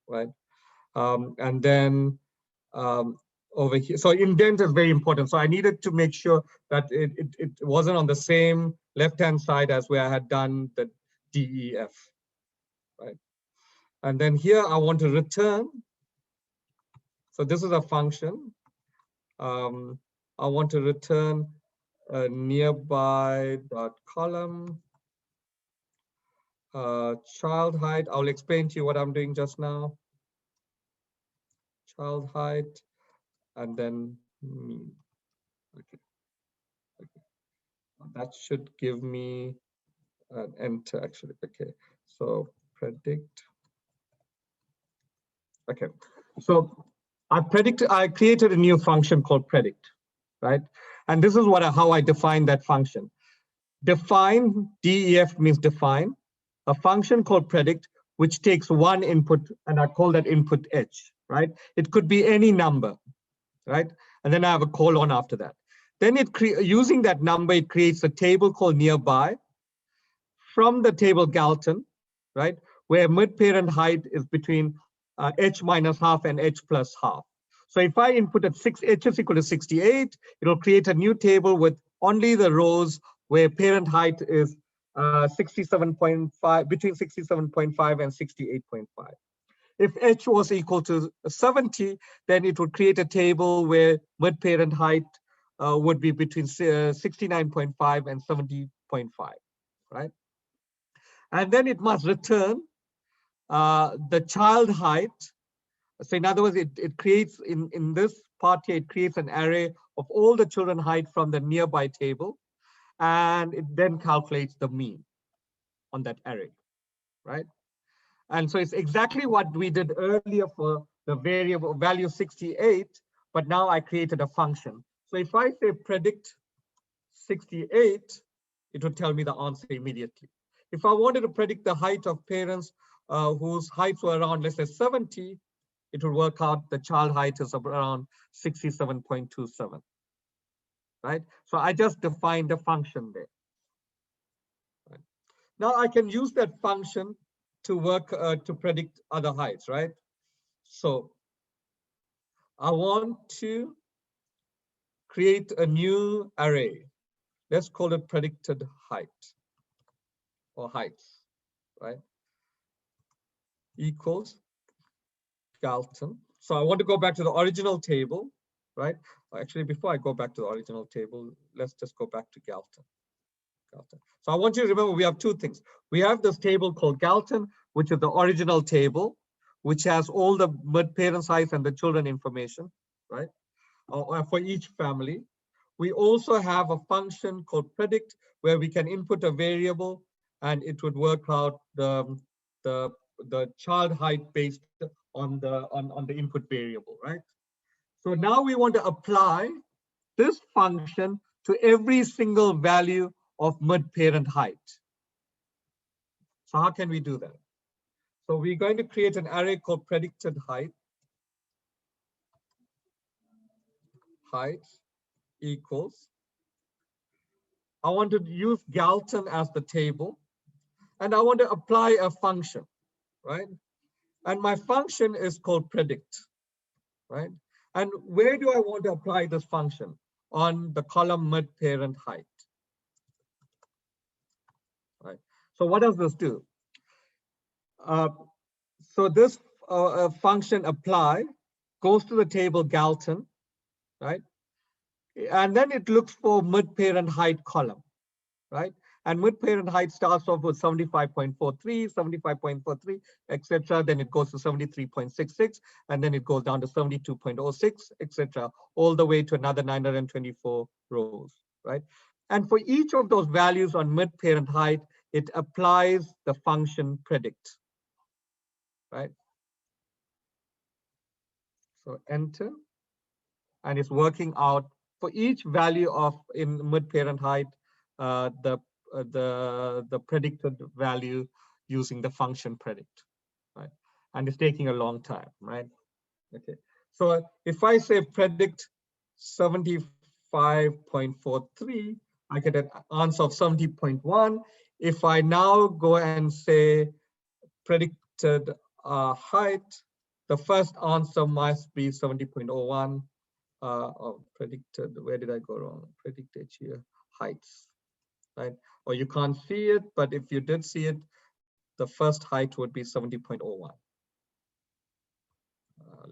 right? And then over here, so indent is very important. So I needed to make sure that it wasn't on the same left-hand side as where I had done the DEF, right? And then here I want to return. So this is a function. I want to return a nearby dot column, child height. I'll explain to you what I'm doing just now. Child height, and then mean. Okay. Okay. That should give me an enter actually. Okay, so predict. Okay, so I created a new function called predict, right? And this is how I define that function. Define, DEF means define, a function called predict, which takes one input, and I call that input H, right? It could be any number, right? And then I have a colon after that. Then using that number, it creates a table called nearby from the table Galton, right? Where mid-parent height is between H minus half and H plus half. So if I input at H is equal to 68, it'll create a new table with only the rows where parent height is 67.5, between 67.5 and 68.5. If H was equal to 70, then it would create a table where mid-parent height would be between 69.5 and 70.5, right? And then it must return the child height. So in other words, it creates, in this part here, it creates an array of all the children height from the nearby table, and it then calculates the mean on that array, right? And so it's exactly what we did earlier for the variable value 68, but now I created a function. So if I say predict 68, it would tell me the answer immediately. If I wanted to predict the height of parents whose heights were around, let's say 70, it would work out the child height is around 67.27, right? So I just defined a function there. Right? Now I can use that function to work to predict other heights, right? So I want to create a new array. Let's call it predicted height or heights, right? Equals Galton. So I want to go back to the original table, right? Actually, before I go back to the original table, let's just go back to Galton. So I want you to remember we have two things. We have this table called Galton, which is the original table, which has all the mid-parent size and the children information, right? For each family. We also have a function called predict, where we can input a variable and it would work out the child height based on the input variable, right? So now we want to apply this function to every single value of mid-parent height. So how can we do that? So we're going to create an array called predicted height. Height equals. I want to use Galton as the table, and I want to apply a function, right? And my function is called predict, right? And where do I want to apply this function? On the column mid-parent height, right? So what does this do? So this function apply goes to the table Galton, right? And then it looks for mid-parent height column, right? And mid-parent height starts off with 75.43, 75.43, etc. Then it goes to 73.66, and then it goes down to 72.06, etc., all the way to another 924 rows, right? And for each of those values on mid-parent height, it applies the function predict, right? So enter, and it's working out for each value of in mid-parent height, the predicted value using the function predict, right? And it's taking a long time, right? Okay, so if I say predict 75.43, I get an answer of 70.1. If I now go and say predicted height, the first answer must be 70.01. Predicted, where did I go wrong? Predicted here, heights, right? Or you can't see it, but if you did see it, the first height would be 70.01.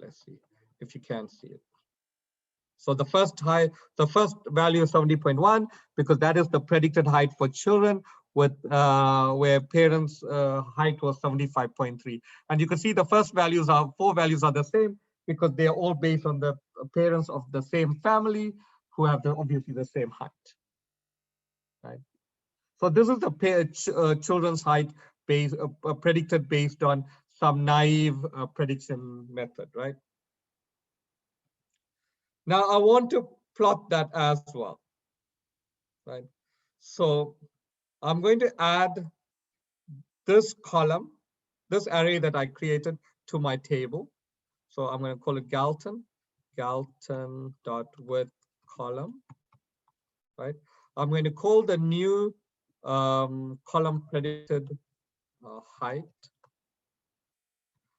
Let's see if you can see it. So the first value is 70.1 because that is the predicted height for children with where parents' height was 75.3. And you can see the first values are, 4 values are the same because they are all based on the parents of the same family who have obviously the same height, right? So this is the children's height predicted based on some naive prediction method, right? Now I want to plot that as well, right? So I'm going to add this column, this array that I created to my table. So I'm going to call it Galton.width column, right? I'm going to call the new column predicted height.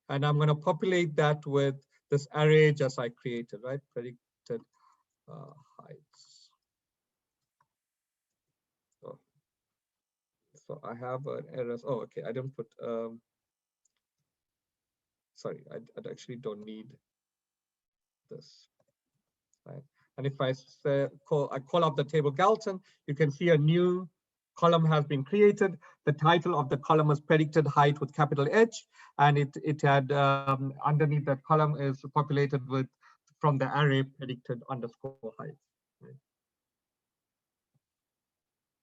And I'm going to populate that with this array just I created, right? Predicted heights. So I have an error. Oh, okay. I didn't put, sorry, I actually don't need this, right? And if I say call up the table Galton, you can see a new column has been created. The title of the column is predicted height with capital H, and it had underneath that column is populated with from the array predicted underscore height. Right?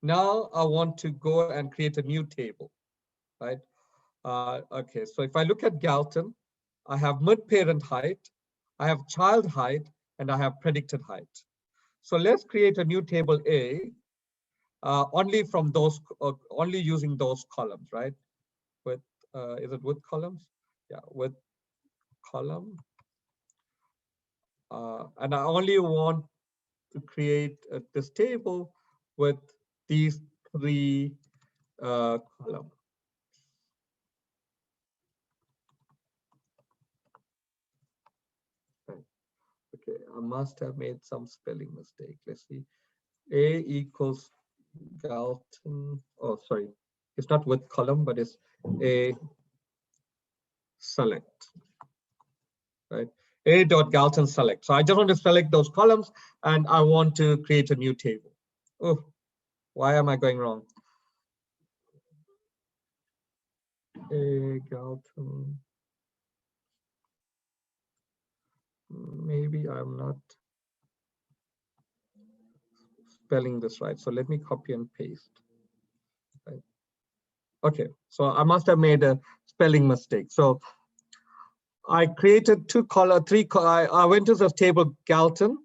Now I want to go and create a new table, right? Okay, so if I look at Galton, I have mid-parent height, I have child height, and I have predicted height. So let's create a new table A, only from those, only using those columns, right? With, is it with columns? Yeah, with column. And I only want to create this table with these 3 columns. Okay, I must have made some spelling mistake. Let's see. A equals Galton. Oh, sorry. It's not with column, but it's A select. Right? A dot Galton select. So I just want to select those columns and I want to create a new table. Oh, why am I going wrong? A Galton. Maybe I'm not spelling this right. So let me copy and paste. Right. Okay, so I must have made a spelling mistake. So I created 3 I went to the table Galton.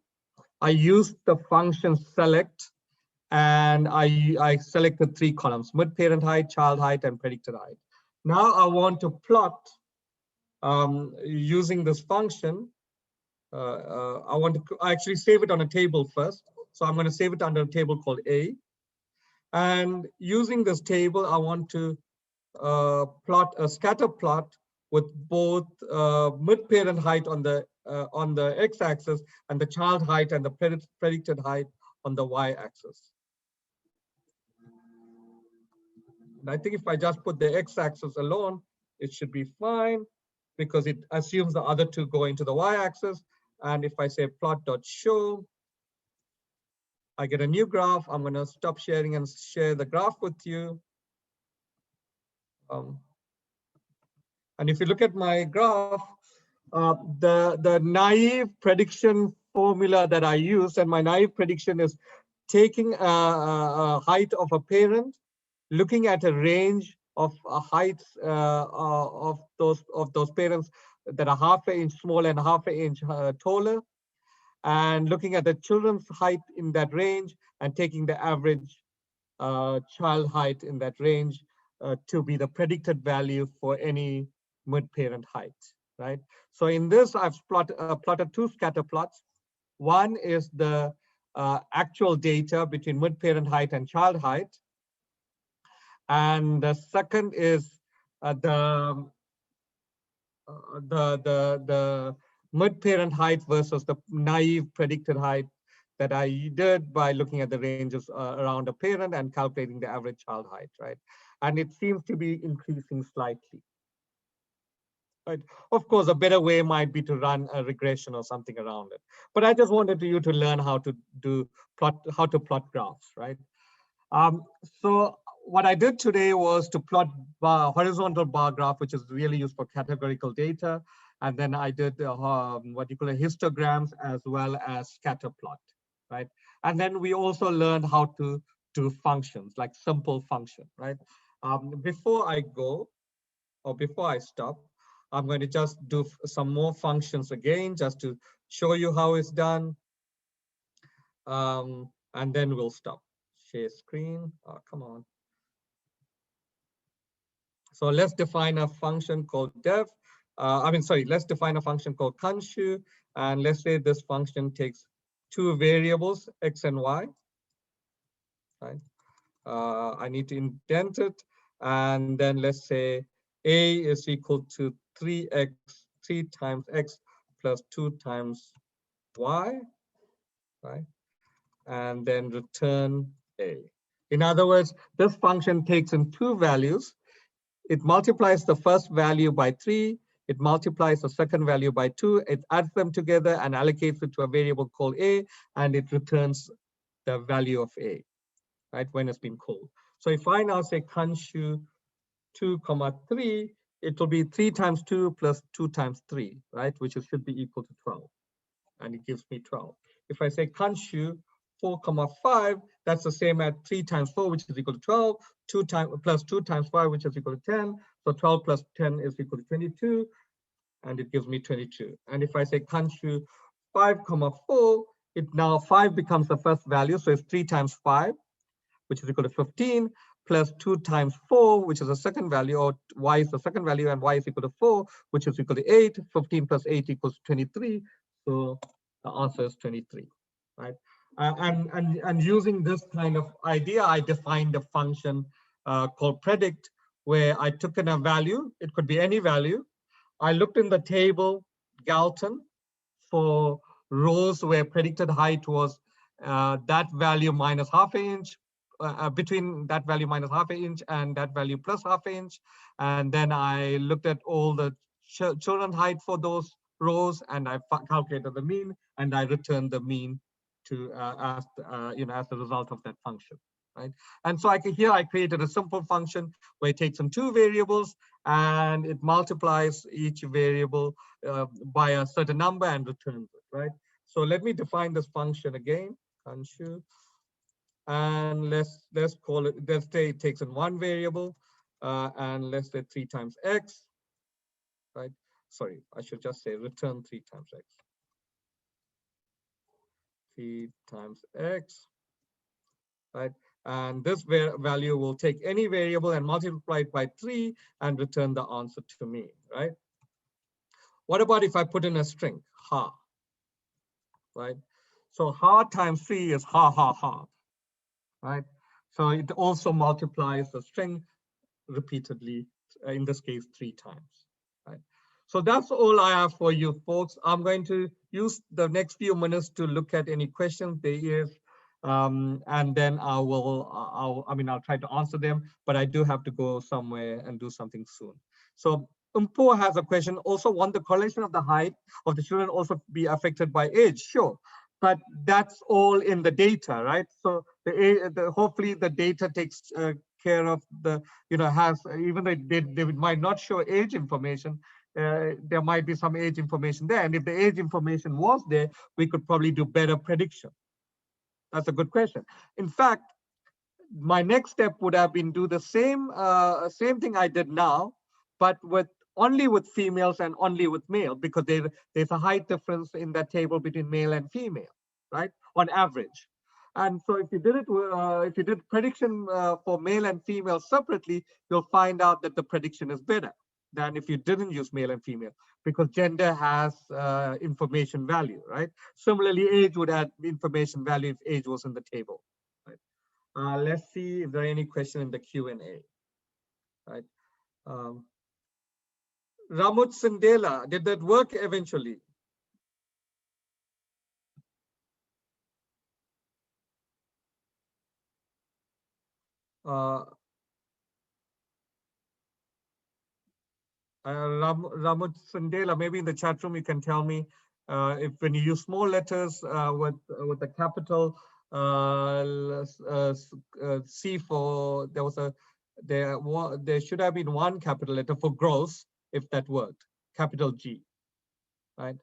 I used the function select and I selected 3 columns, mid-parent height, child height, and predicted height. Now I want to plot using this function. I want to actually save it on a table first. So I'm going to save it under a table called A. And using this table, I want to plot a scatter plot with both mid-parent height on the x-axis and the child height and the predicted height on the y-axis. And I think if I just put the x-axis alone, it should be fine. because it assumes the other two go into the y-axis. And if I say plot.show, I get a new graph. I'm going to stop sharing and share the graph with you. And if you look at my graph, the naive prediction formula that I use, and my naive prediction is taking a height of a parent, looking at a range of heights of those parents that are half an inch smaller and half an inch taller, and looking at the children's height in that range and taking the average child height in that range to be the predicted value for any mid-parent height, right? So in this, I've plotted two scatter plots. One is the actual data between mid-parent height and child height. And the second is the mid-parent height versus the naive predicted height that I did by looking at the ranges around a parent and calculating the average child height, right? And it seems to be increasing slightly. Right. Of course, a better way might be to run a regression or something around it. But I just wanted you to learn how to plot graphs, right? So what I did today was to plot horizontal bar graph, which is really used for categorical data. And then I did what you call histograms as well as scatter plot, right? And then we also learned how to do functions, like simple function, right? Before I go, or before I stop, I'm going to just do some more functions again, just to show you how it's done. And then we'll stop. Share screen. Oh, come on. So let's define a function called let's define a function called Kanshu. And let's say this function takes two variables, x and y. Right? I need to indent it. And then let's say a is equal to 3 times x plus 2 times y, right? And then return a. In other words, this function takes in two values. It multiplies the first value by 3. It multiplies the second value by 2. It adds them together and allocates it to a variable called a, and it returns the value of a, right, when it's been called. So if I now say Kanshu 2, 3, it will be 3 times 2 plus 2 times 3, right, which should be equal to 12. And it gives me 12. If I say Kanshu 4, 5, that's the same as 3 times 4, which is equal to 12, 2 times plus 2 times 5, which is equal to 10. So 12 plus 10 is equal to 22, and it gives me 22. And if I say Kanshu 5, 4, it now 5 becomes the first value, so it's 3 times 5, which is equal to 15, plus 2 times 4, which is the second value, or y is the second value, and y is equal to 4, which is equal to 8. 15 plus 8 equals 23. So the answer is 23, right? And using this kind of idea, I defined a function called predict, where I took in a value. It could be any value. I looked in the table Galton for rows where predicted height was that value minus half an inch, between that value minus half an inch and that value plus half an inch. And then I looked at all the children height for those rows, and I calculated the mean, and I returned the mean to as the result of that function, right? And so here I created a simple function where it takes in two variables and it multiplies each variable by a certain number and returns it, right? So let me define this function again, Kanshu. And let's call it, let's say it takes in one variable, and let's say 3 times x, right? Sorry, I should just say return 3 times x. 3 times x, right? And this value will take any variable and multiply it by 3 and return the answer to me, right? What about if I put in a string, ha, right? So ha times 3 is ha, ha, ha, right? So it also multiplies the string repeatedly, in this case, 3 times, right? So that's all I have for you folks. I'm going to use the next few minutes to look at any questions there is, and then I'll try to answer them, but I do have to go somewhere and do something soon. So Umpo has a question. Also, won't the correlation of the height of the children also be affected by age? Sure, but that's all in the data, right? So hopefully the data takes care of the, has, even though they might not show age information, there might be some age information there. And if the age information was there, we could probably do better prediction. That's a good question. In fact, my next step would have been do the same thing I did now, but only with females and only with male, because there's a height difference in that table between male and female, right? On average. And so if you did it, if you did prediction for male and female separately, you'll find out that the prediction is better than if you didn't use male and female, because gender has information value, right? Similarly, age would add information value if age was in the table, right? Let's see if there are any questions in the Q&A, right? Ramut Sindela, did that work eventually? Ramut Sindela, maybe in the chat room you can tell me if when you use small letters with the capital C for, there should have been one capital letter for gross, if that worked, capital G, right?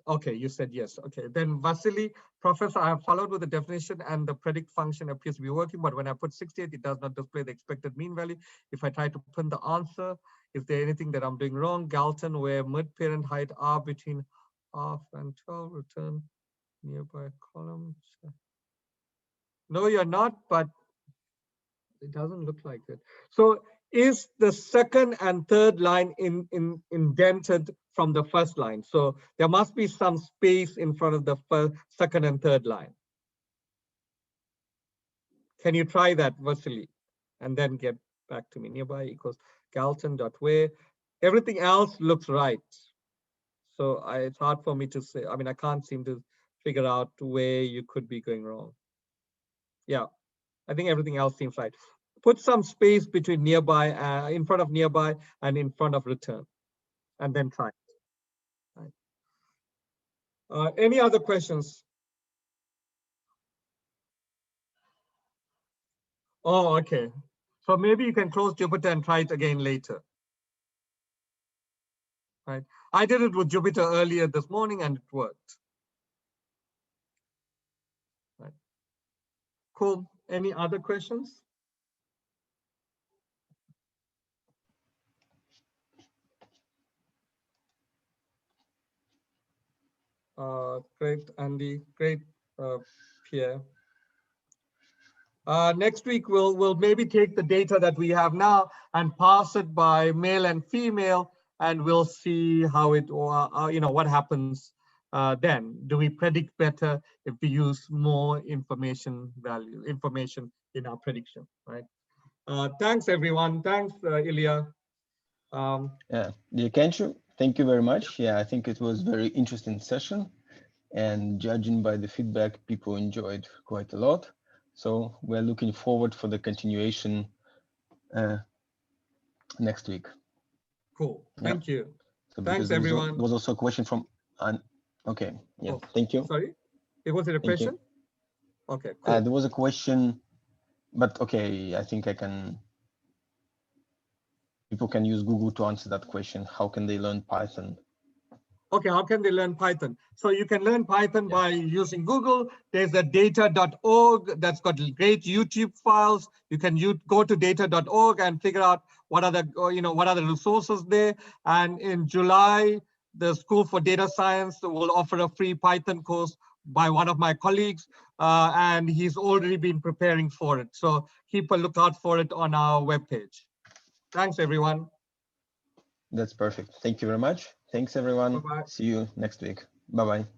Okay, you said yes. Okay, then Vasily, Professor, I have followed with the definition and the predict function appears to be working, but when I put 68, it does not display the expected mean value. If I try to print the answer, is there anything that I'm doing wrong? Galton, where mid-parent height are between half and 12, return nearby column. No, you're not, but it doesn't look like it. So is the second and third line indented from the first line? So there must be some space in front of the second and third line. Can you try that, Vasily? And then get back to me. Nearby equals Galton.where. Everything else looks right. So it's hard for me to say. I mean, I can't seem to figure out where you could be going wrong. Yeah, I think everything else seems right. Put some space between nearby, in front of nearby and in front of return, and then try. Right. Any other questions? Oh, okay. So maybe you can close Jupyter and try it again later. Right. I did it with Jupyter earlier this morning and it worked. Right. Cool. Any other questions? Great, Andy. Great, Pierre. Next week, we'll maybe take the data that we have now and pass it by male and female, and we'll see how it, what happens then. Do we predict better if we use more information in our prediction, right? Thanks, everyone. Thanks, Ilya. Yeah, Kanshu, thank you very much. Yeah, I think it was a very interesting session, and judging by the feedback, people enjoyed quite a lot. So we're looking forward for the continuation next week. Cool. Thank you. So thanks, everyone. There was also a question from okay. Yeah. Oh, thank you. Sorry, was it a question? Okay. Cool. There was a question, but okay, I think I can. People can use Google to answer that question. How can they learn Python? Okay, how can they learn Python? So you can learn Python by using Google. There's a data.org that's got great YouTube files. You can go to data.org and figure out what are the resources there. And in July, the School for Data Science will offer a free Python course by one of my colleagues, and he's already been preparing for it. So keep a lookout for it on our webpage. Thanks, everyone. That's perfect. Thank you very much. Thanks, everyone. Bye-bye. See you next week. Bye-bye.